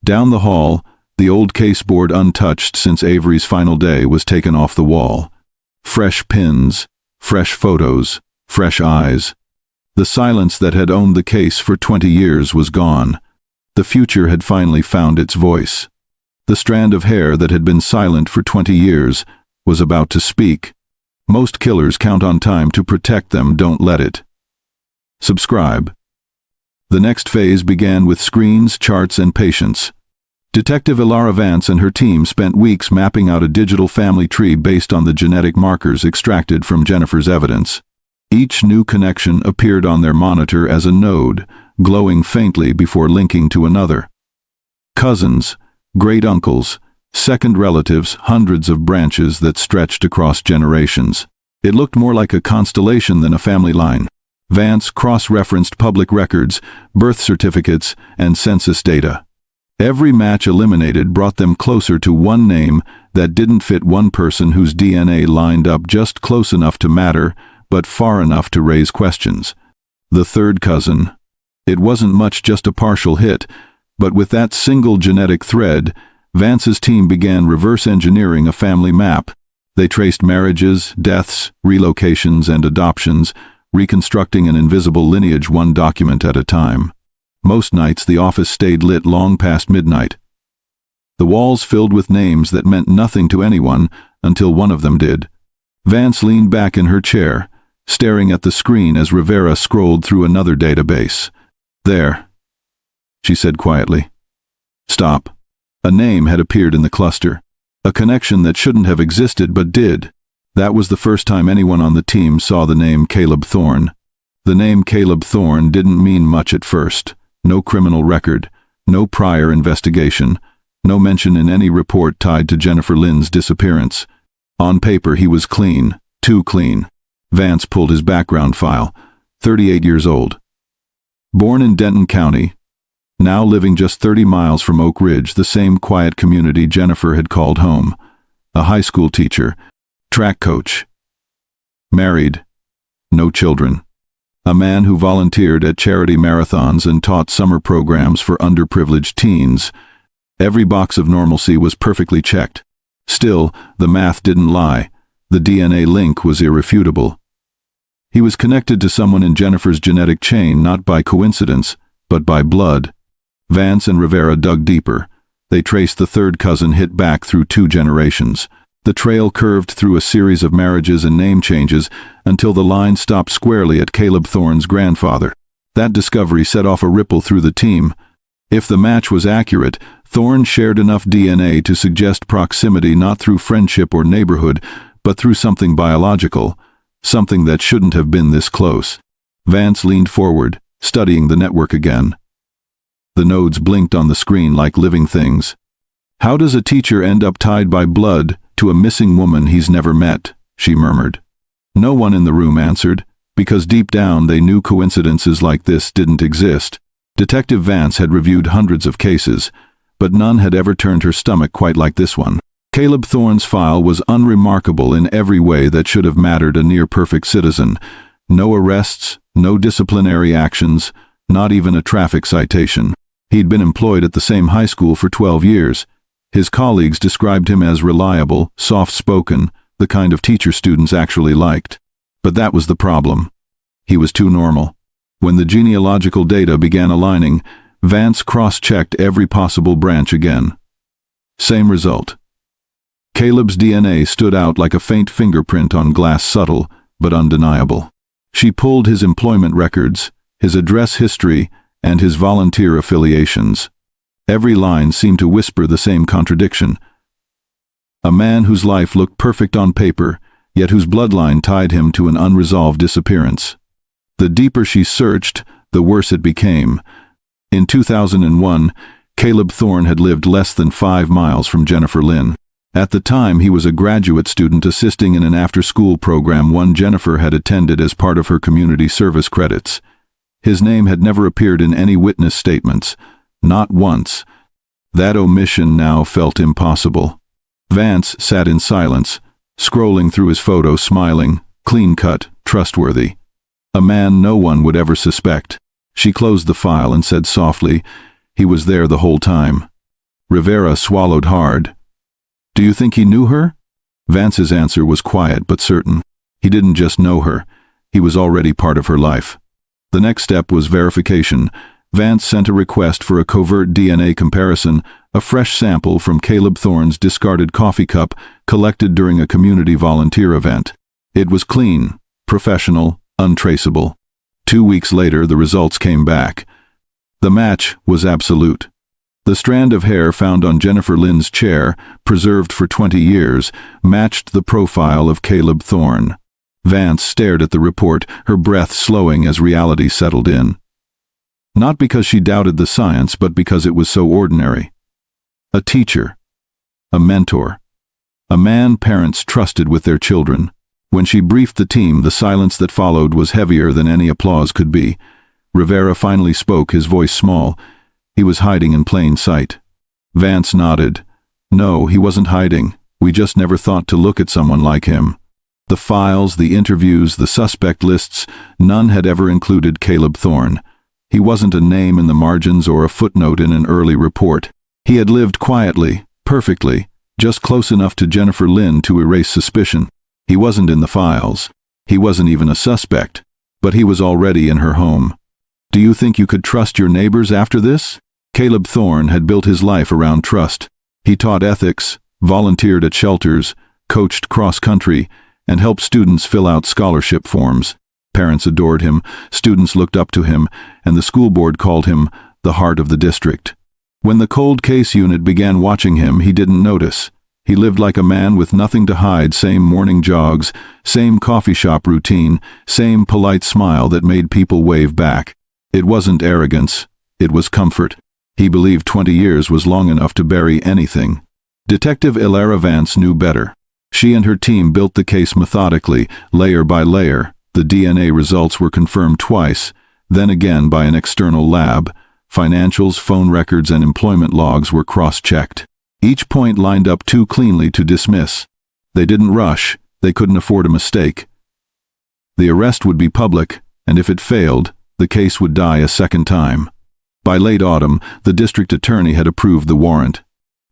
Down the hall, the old caseboard untouched since Avery's final day was taken off the wall. Fresh pins, fresh photos, fresh eyes. The silence that had owned the case for 20 years was gone. The future had finally found its voice. The strand of hair that had been silent for 20 years was about to speak. Most killers count on time to protect them, don't let it. Subscribe. The next phase began with screens, charts, and patience. Detective Ilara Vance and her team spent weeks mapping out a digital family tree based on the genetic markers extracted from Jennifer's evidence. Each new connection appeared on their monitor as a node, glowing faintly before linking to another. Cousins, great-uncles, second relatives, hundreds of branches that stretched across generations. It looked more like a constellation than a family line. Vance cross-referenced public records, birth certificates, and census data. Every match eliminated brought them closer to one name that didn't fit one person whose DNA lined up just close enough to matter, but far enough to raise questions. The third cousin. It wasn't much, just a partial hit, but with that single genetic thread, Vance's team began reverse engineering a family map. They traced marriages, deaths, relocations, and adoptions, reconstructing an invisible lineage one document at a time. Most nights the office stayed lit long past midnight. The walls filled with names that meant nothing to anyone until one of them did. Vance leaned back in her chair, staring at the screen as Rivera scrolled through another database. "There," she said quietly. "Stop." A name had appeared in the cluster. A connection that shouldn't have existed but did. That was the first time anyone on the team saw the name Caleb Thorne. The name Caleb Thorne didn't mean much at first. No criminal record, no prior investigation, no mention in any report tied to Jennifer Lynn's disappearance. On paper he was clean, too clean. Vance pulled his background file. 38 years old. Born in Denton County, now living just 30 miles from Oak Ridge, the same quiet community Jennifer had called home. A high school teacher, track coach. Married, no children. A man who volunteered at charity marathons and taught summer programs for underprivileged teens. Every box of normalcy was perfectly checked. Still, the math didn't lie. The DNA link was irrefutable. He was connected to someone in Jennifer's genetic chain, not by coincidence, but by blood. Vance and Rivera dug deeper. They traced the third cousin hit back through 2 generations. The trail curved through a series of marriages and name changes until the line stopped squarely at Caleb Thorne's grandfather. That discovery set off a ripple through the team. If the match was accurate, Thorne shared enough DNA to suggest proximity not through friendship or neighborhood, but through something biological, something that shouldn't have been this close. Vance leaned forward, studying the network again. The nodes blinked on the screen like living things. "How does a teacher end up tied by blood to a missing woman he's never met?" she murmured. No one in the room answered, because deep down they knew coincidences like this didn't exist. Detective Vance had reviewed hundreds of cases, but none had ever turned her stomach quite like this one. Caleb Thorne's file was unremarkable in every way that should have mattered a near-perfect citizen. No arrests, no disciplinary actions, not even a traffic citation. He'd been employed at the same high school for 12 years. His colleagues described him as reliable, soft-spoken, the kind of teacher students actually liked. But that was the problem. He was too normal. When the genealogical data began aligning, Vance cross-checked every possible branch again. Same result. Caleb's DNA stood out like a faint fingerprint on glass, subtle but undeniable. She pulled his employment records, his address history, and his volunteer affiliations. Every line seemed to whisper the same contradiction. A man whose life looked perfect on paper, yet whose bloodline tied him to an unresolved disappearance. The deeper she searched, the worse it became. In 2001, Caleb Thorne had lived less than 5 miles from Jennifer Lynn. At the time, he was a graduate student assisting in an after-school program one Jennifer had attended as part of her community service credits. His name had never appeared in any witness statements. Not once. That omission now felt impossible. Vance sat in silence, scrolling through his photo, smiling, clean-cut, trustworthy. A man no one would ever suspect. She closed the file and said softly, "He was there the whole time." Rivera swallowed hard. "Do you think he knew her?" Vance's answer was quiet but certain. He didn't just know her, he was already part of her life. The next step was verification. Vance sent a request for a covert DNA comparison, a fresh sample from Caleb Thorne's discarded coffee cup collected during a community volunteer event. It was clean, professional, untraceable. 2 weeks later, the results came back. The match was absolute. The strand of hair found on Jennifer Lynn's chair, preserved for 20 years, matched the profile of Caleb Thorne. Vance stared at the report, her breath slowing as reality settled in. Not because she doubted the science, but because it was so ordinary. A teacher. A mentor. A man parents trusted with their children. When she briefed the team, the silence that followed was heavier than any applause could be. Rivera finally spoke, his voice small. He was hiding in plain sight. Vance nodded. No, he wasn't hiding. We just never thought to look at someone like him. The files, the interviews, the suspect lists, none had ever included Caleb Thorne. He wasn't a name in the margins or a footnote in an early report. He had lived quietly, perfectly, just close enough to Jennifer Lynn to erase suspicion. He wasn't in the files. He wasn't even a suspect. But he was already in her home. Do you think you could trust your neighbors after this? Caleb Thorne had built his life around trust. He taught ethics, volunteered at shelters, coached cross-country, and helped students fill out scholarship forms. Parents adored him, students looked up to him, and the school board called him the heart of the district. When the cold case unit began watching him, he didn't notice. He lived like a man with nothing to hide, same morning jogs, same coffee shop routine, same polite smile that made people wave back. It wasn't arrogance, it was comfort. He believed 20 years was long enough to bury anything. Detective Ilara Vance knew better. She and her team built the case methodically, layer by layer. The DNA results were confirmed twice, then again by an external lab. Financials, phone records, and employment logs were cross-checked. Each point lined up too cleanly to dismiss. They didn't rush, they couldn't afford a mistake. The arrest would be public, and if it failed, the case would die a second time. By late autumn, the district attorney had approved the warrant.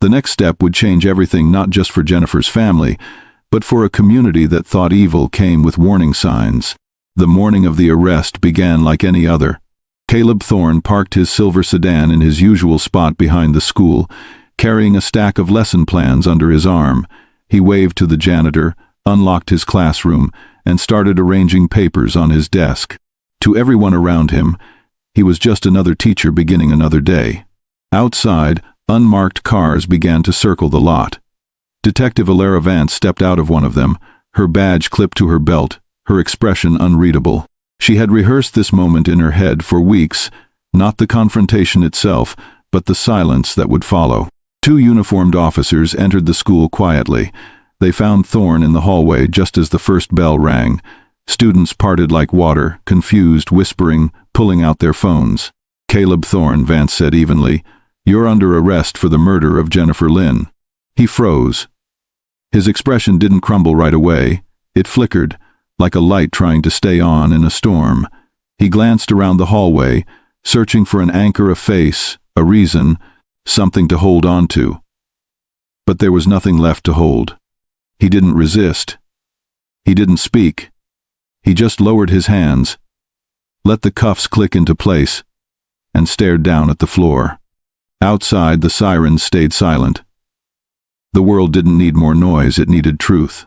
The next step would change everything, not just for Jennifer's family, but for a community that thought evil came with warning signs. The morning of the arrest began like any other. Caleb Thorne parked his silver sedan in his usual spot behind the school, carrying a stack of lesson plans under his arm. He waved to the janitor, unlocked his classroom, and started arranging papers on his desk. To everyone around him, he was just another teacher beginning another day. Outside, unmarked cars began to circle the lot. Detective Ilara Vance stepped out of one of them, her badge clipped to her belt, her expression unreadable. She had rehearsed this moment in her head for weeks, not the confrontation itself, but the silence that would follow. 2 uniformed officers entered the school quietly. They found Thorne in the hallway just as the first bell rang. Students parted like water, confused, whispering, pulling out their phones. Caleb Thorne, Vance said evenly, "You're under arrest for the murder of Jennifer Lynn." He froze. His expression didn't crumble right away. It flickered, like a light trying to stay on in a storm. He glanced around the hallway, searching for an anchor, a face, a reason, something to hold on to. But there was nothing left to hold. He didn't resist. He didn't speak. He just lowered his hands, let the cuffs click into place, and stared down at the floor. Outside, the sirens stayed silent. The world didn't need more noise, it needed truth.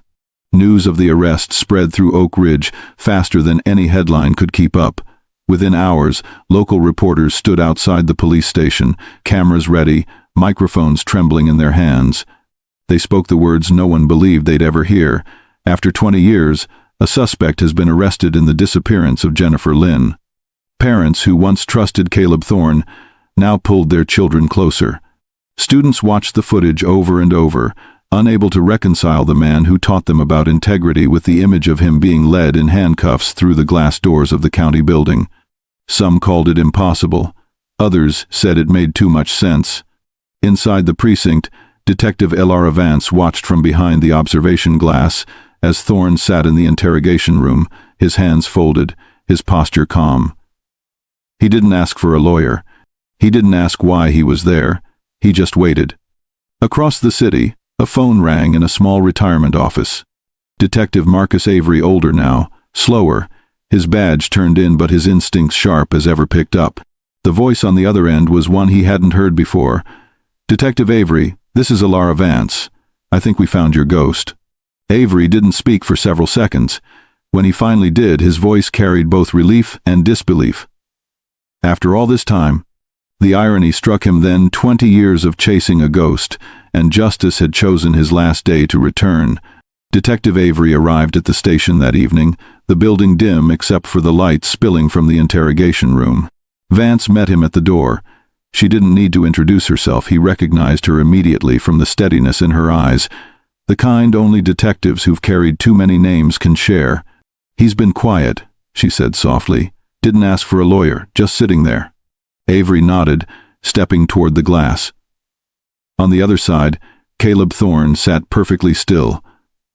News of the arrest spread through Oak Ridge faster than any headline could keep up. Within hours, local reporters stood outside the police station, cameras ready, microphones trembling in their hands. They spoke the words no one believed they'd ever hear. After 20 years, a suspect has been arrested in the disappearance of Jennifer Lynn. Parents who once trusted Caleb Thorne now pulled their children closer. Students watched the footage over and over, unable to reconcile the man who taught them about integrity with the image of him being led in handcuffs through the glass doors of the county building. Some called it impossible. Others said it made too much sense. Inside the precinct, Detective Ilara Vance watched from behind the observation glass as Thorne sat in the interrogation room, his hands folded, his posture calm. He didn't ask for a lawyer. He didn't ask why he was there. He just waited. Across the city, a phone rang in a small retirement office. Detective Marcus Avery, older now, slower, his badge turned in but his instincts sharp as ever, picked up. The voice on the other end was one he hadn't heard before. "Detective Avery, this is Alara Vance. I think we found your ghost." Avery didn't speak for several seconds. When he finally did, his voice carried both relief and disbelief. After all this time, the irony struck him then, 20 years of chasing a ghost, and justice had chosen his last day to return. Detective Avery arrived at the station that evening, the building dim except for the light spilling from the interrogation room. Vance met him at the door. She didn't need to introduce herself. He recognized her immediately from the steadiness in her eyes, the kind only detectives who've carried too many names can share. "He's been quiet," she said softly. "Didn't ask for a lawyer, just sitting there." Avery nodded, stepping toward the glass. On the other side, Caleb Thorne sat perfectly still.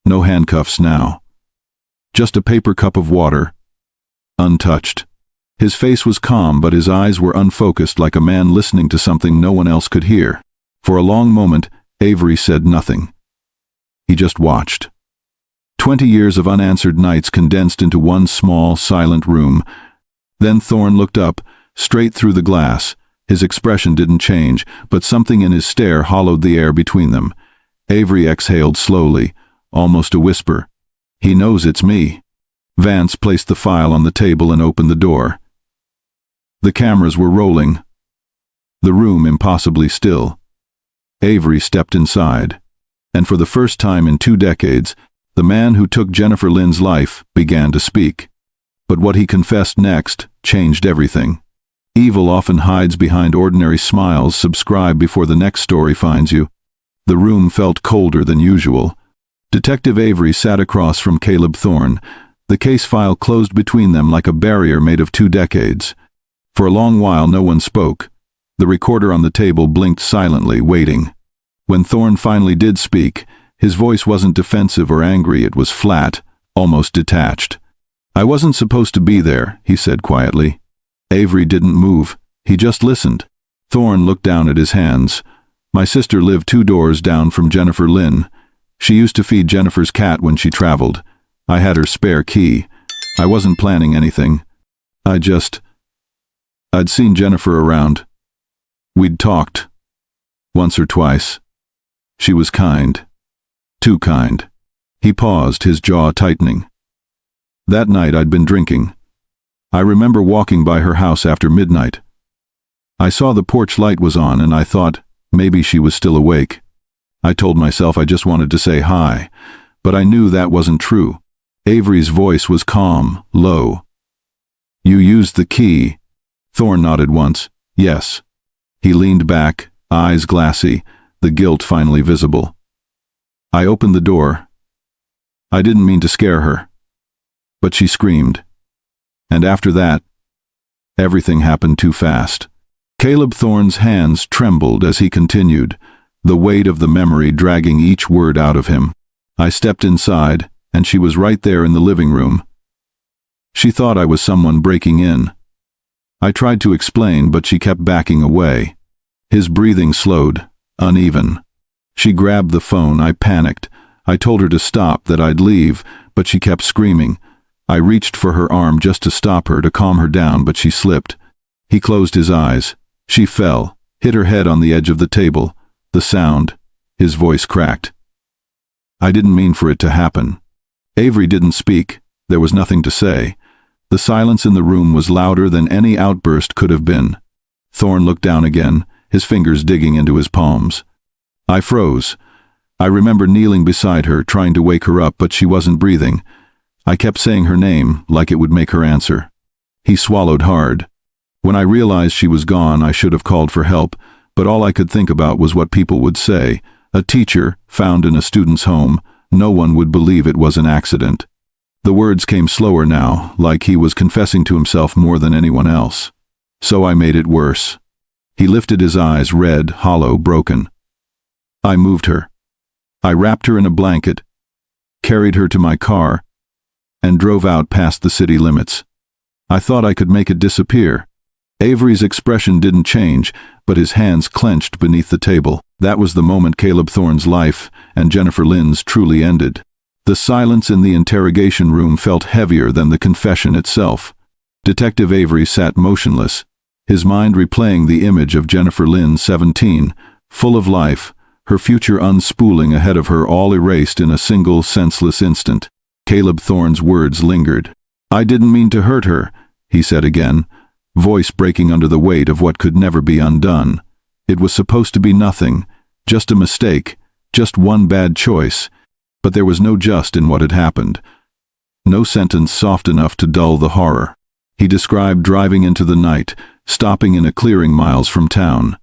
No handcuffs now. Just a paper cup of water, untouched. His face was calm, but his eyes were unfocused, like a man listening to something no one else could hear. For a long moment, Avery said nothing. He just watched. 20 years of unanswered nights condensed into one small, silent room. Then Thorne looked up, straight through the glass. His expression didn't change, but something in his stare hollowed the air between them. Avery exhaled slowly, almost a whisper. "He knows it's me." Vance placed the file on the table and opened the door. The cameras were rolling. The room impossibly still. Avery stepped inside. And for the first time in 2 decades, the man who took Jennifer Lynn's life began to speak. But what he confessed next changed everything. Evil often hides behind ordinary smiles. Subscribe before the next story finds you. The room felt colder than usual. Detective Avery sat across from Caleb Thorne, the case file closed between them like a barrier made of 2 decades. For a long while no one spoke. The recorder on the table blinked silently, waiting. When Thorne finally did speak, his voice wasn't defensive or angry, it was flat, almost detached. "I wasn't supposed to be there," he said quietly. Avery didn't move, he just listened. Thorne looked down at his hands. "My sister lived 2 doors down from Jennifer Lynn. She used to feed Jennifer's cat when she traveled. I had her spare key. I wasn't planning anything. I'd seen Jennifer around. We'd talked. Once or twice. She was kind. Too kind." He paused, his jaw tightening. "That night I'd been drinking. I remember walking by her house after midnight. I saw the porch light was on and I thought maybe she was still awake. I told myself I just wanted to say hi, but I knew that wasn't true." Avery's voice was calm, low. "You used the key." Thorne nodded once. "Yes." He leaned back, eyes glassy, the guilt finally visible. "I opened the door. I didn't mean to scare her. But she screamed. And after that, everything happened too fast." Caleb Thorne's hands trembled as he continued, the weight of the memory dragging each word out of him. "I stepped inside, and she was right there in the living room. She thought I was someone breaking in. I tried to explain, but she kept backing away." His breathing slowed, uneven. "She grabbed the phone. I panicked. I told her to stop, that I'd leave, but she kept screaming. I reached for her arm just to stop her, to calm her down, but she slipped." He closed his eyes. She fell, hit her head on the edge of the table. The sound, his voice cracked. "I didn't mean for it to happen." Avery didn't speak. There was nothing to say. The silence in the room was louder than any outburst could have been. Thorne looked down again, his fingers digging into his palms. I froze. I remember kneeling beside her, trying to wake her up, but she wasn't breathing. I kept saying her name, like it would make her answer. He swallowed hard. When I realized she was gone, I should have called for help, but all I could think about was what people would say. A teacher, found in a student's home, no one would believe it was an accident. The words came slower now, like he was confessing to himself more than anyone else. "So I made it worse." He lifted his eyes, red, hollow, broken. "I moved her. I wrapped her in a blanket, carried her to my car, and drove out past the city limits. I thought I could make it disappear." Avery's expression didn't change, but his hands clenched beneath the table. That was the moment Caleb Thorne's life and Jennifer Lynn's truly ended. The The silence in the interrogation room felt heavier than the confession itself. Detective Avery sat motionless, his mind replaying the image of Jennifer Lynn, 17, full of life, her future unspooling ahead of her, all erased in a single senseless instant. Caleb Thorne's words lingered. "I didn't mean to hurt her," he said again, voice breaking under the weight of what could never be undone. It was supposed to be nothing, just a mistake, just one bad choice, but there was no just in what had happened. No sentence soft enough to dull the horror. He described driving into the night, stopping in a clearing miles from town.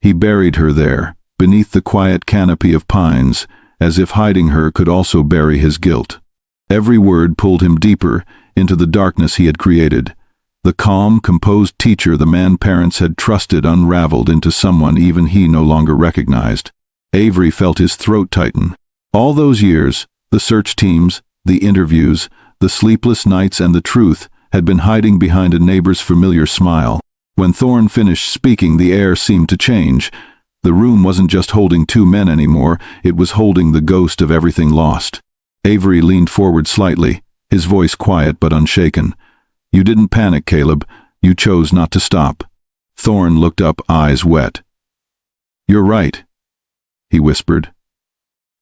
He buried her there, beneath the quiet canopy of pines, as if hiding her could also bury his guilt. Every word pulled him deeper into the darkness he had created. The calm, composed teacher the man parents had trusted unraveled into someone even he no longer recognized. Avery felt his throat tighten. All those years, the search teams, the interviews, the sleepless nights, and the truth had been hiding behind a neighbor's familiar smile. When Thorne finished speaking, the air seemed to change. The room wasn't just holding two men anymore, it was holding the ghost of everything lost. Avery leaned forward slightly, his voice quiet but unshaken. "You didn't panic, Caleb. You chose not to stop." Thorne looked up, eyes wet. "You're right," he whispered.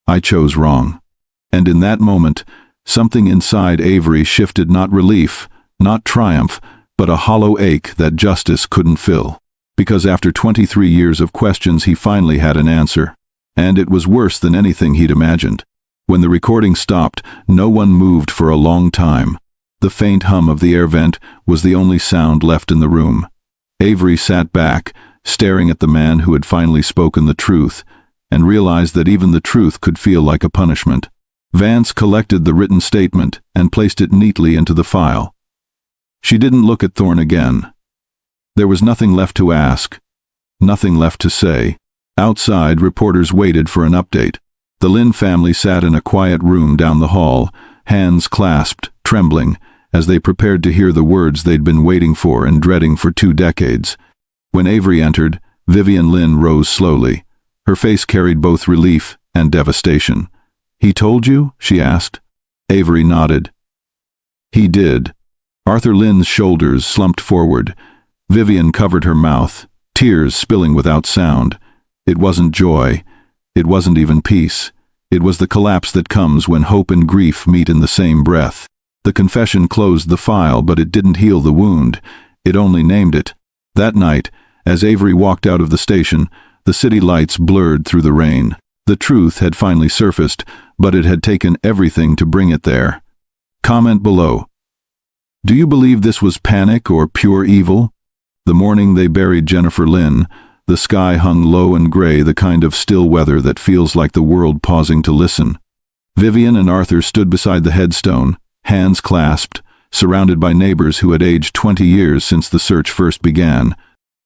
"I chose wrong." And in that moment, something inside Avery shifted, not relief, not triumph, but a hollow ache that justice couldn't fill. Because after 23 years of questions, he finally had an answer. And it was worse than anything he'd imagined. When the recording stopped, no one moved for a long time. The faint hum of the air vent was the only sound left in the room. Avery sat back, staring at the man who had finally spoken the truth, and realized that even the truth could feel like a punishment. Vance collected the written statement and placed it neatly into the file. She didn't look at Thorne again. There was nothing left to ask, nothing left to say. Outside, reporters waited for an update. The Lynn family sat in a quiet room down the hall, hands clasped, trembling, as they prepared to hear the words they'd been waiting for and dreading for 2 decades. When Avery entered, Vivian Lynn rose slowly. Her face carried both relief and devastation. "He told you?" she asked. Avery nodded. "He did." Arthur Lynn's shoulders slumped forward. Vivian covered her mouth, tears spilling without sound. It wasn't joy. It wasn't even peace. It was the collapse that comes when hope and grief meet in the same breath. The confession closed the file, but it didn't heal the wound. It only named it. That night, as Avery walked out of the station, the city lights blurred through the rain. The truth had finally surfaced, but it had taken everything to bring it there. Comment below. Do you believe this was panic or pure evil? The morning they buried Jennifer Lynn, the sky hung low and gray, the kind of still weather that feels like the world pausing to listen. Vivian and Arthur stood beside the headstone, hands clasped, surrounded by neighbors who had aged 20 years since the search first began.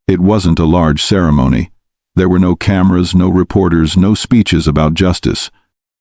It wasn't a large ceremony. There were no cameras, no reporters, no speeches about justice.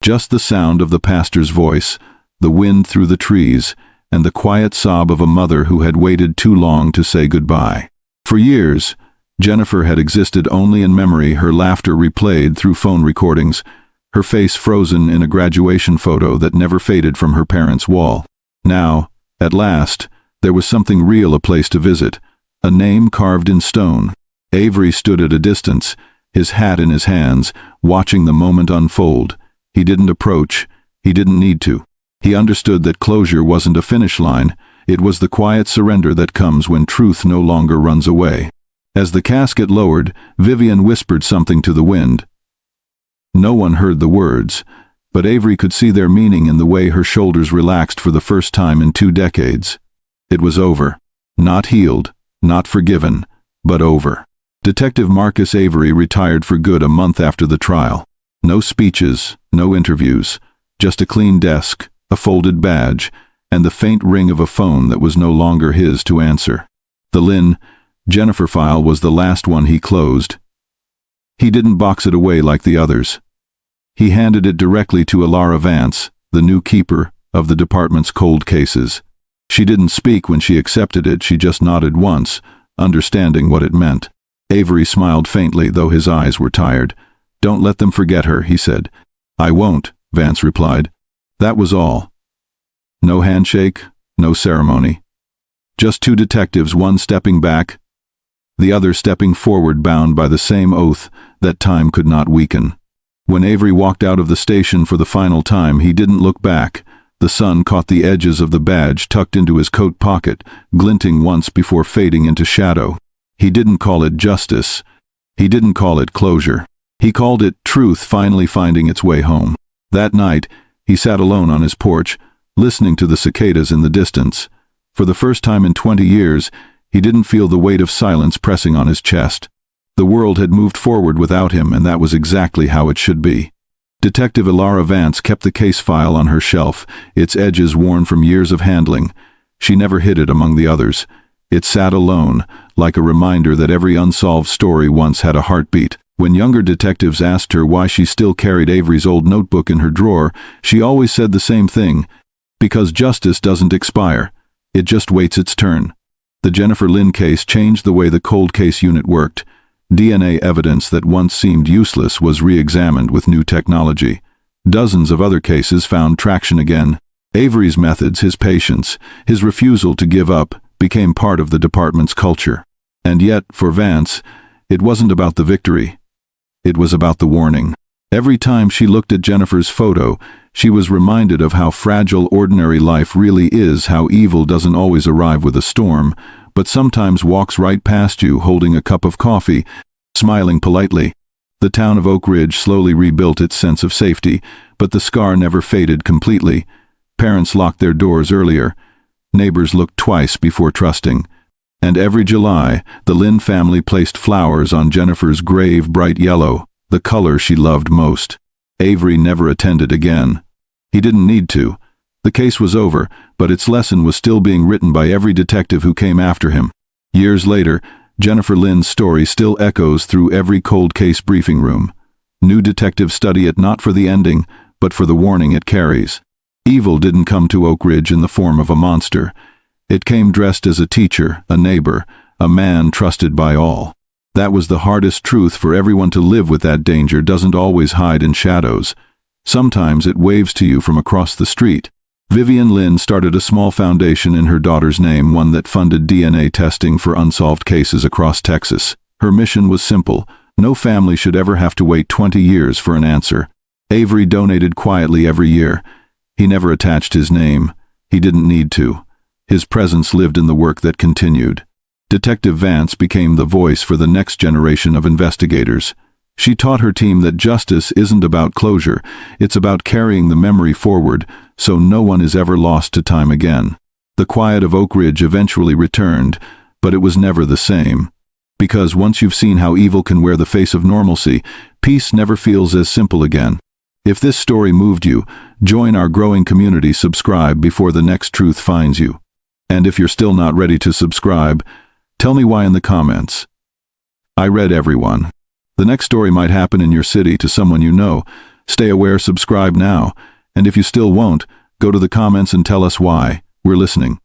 Just the sound of the pastor's voice, the wind through the trees, and the quiet sob of a mother who had waited too long to say goodbye. For years, Jennifer had existed only in memory, her laughter replayed through phone recordings, her face frozen in a graduation photo that never faded from her parents' wall. Now, at last, there was something real, a place to visit, a name carved in stone. Avery stood at a distance, his hat in his hands, watching the moment unfold. He didn't approach. He didn't need to. He understood that closure wasn't a finish line. It was the quiet surrender that comes when truth no longer runs away. As the casket lowered, Vivian whispered something to the wind. No one heard the words, but Avery could see their meaning in the way her shoulders relaxed for the first time in 2 decades. It was over. Not healed, not forgiven, but over. Detective Marcus Avery retired for good a month after the trial. No speeches, no interviews, just a clean desk, a folded badge, and the faint ring of a phone that was no longer his to answer. The Lynn, Jennifer file was the last one he closed. He didn't box it away like the others. He handed it directly to Alara Vance, the new keeper of the department's cold cases. She didn't speak when she accepted it, she just nodded once, understanding what it meant. Avery smiled faintly, though his eyes were tired. "Don't let them forget her," he said. "I won't," Vance replied. That was all. No handshake, no ceremony. Just two detectives, one stepping back, the other stepping forward, bound by the same oath that time could not weaken. When Avery walked out of the station for the final time, he didn't look back. The sun caught the edges of the badge tucked into his coat pocket, glinting once before fading into shadow. He didn't call it justice. He didn't call it closure. He called it truth finally finding its way home. That night, he sat alone on his porch, listening to the cicadas in the distance. For the first time in 20 years, he didn't feel the weight of silence pressing on his chest. The world had moved forward without him, and that was exactly how it should be. Detective Ilara Vance kept the case file on her shelf, its edges worn from years of handling. She never hid it among the others. It sat alone, like a reminder that every unsolved story once had a heartbeat. When younger detectives asked her why she still carried Avery's old notebook in her drawer, she always said the same thing: because justice doesn't expire. It just waits its turn. The Jennifer Lynn case changed the way the cold case unit worked. DNA evidence that once seemed useless was re-examined with new technology. Dozens of other cases found traction again. Avery's methods, his patience, his refusal to give up, became part of the department's culture. And yet, for Vance, it wasn't about the victory. It was about the warning. Every time she looked at Jennifer's photo, she was reminded of how fragile ordinary life really is, how evil doesn't always arrive with a storm, but sometimes walks right past you holding a cup of coffee, smiling politely. The town of Oak Ridge slowly rebuilt its sense of safety, but the scar never faded completely. Parents locked their doors earlier. Neighbors looked twice before trusting. And every July, the Lynn family placed flowers on Jennifer's grave, bright yellow, the color she loved most. Avery never attended again. He didn't need to. The case was over, but its lesson was still being written by every detective who came after him. Years later, Jennifer Lynn's story still echoes through every cold case briefing room. New detectives study it not for the ending, but for the warning it carries. Evil didn't come to Oak Ridge in the form of a monster. It came dressed as a teacher, a neighbor, a man trusted by all. That was the hardest truth for everyone to live with. That danger doesn't always hide in shadows. Sometimes it waves to you from across the street. Vivian Lynn started a small foundation in her daughter's name, one that funded DNA testing for unsolved cases across Texas. Her mission was simple: no family should ever have to wait 20 years for an answer. Avery donated quietly every year. He never attached his name. He didn't need to. His presence lived in the work that continued. Detective Vance became the voice for the next generation of investigators. She taught her team that justice isn't about closure, it's about carrying the memory forward, so no one is ever lost to time again. The quiet of Oak Ridge eventually returned, but it was never the same. Because once you've seen how evil can wear the face of normalcy, peace never feels as simple again. If this story moved you, join our growing community, subscribe before the next truth finds you. And if you're still not ready to subscribe, tell me why in the comments. I read everyone. The next story might happen in your city to someone you know. Stay aware, subscribe now, and if you still won't, go to the comments and tell us why. We're listening.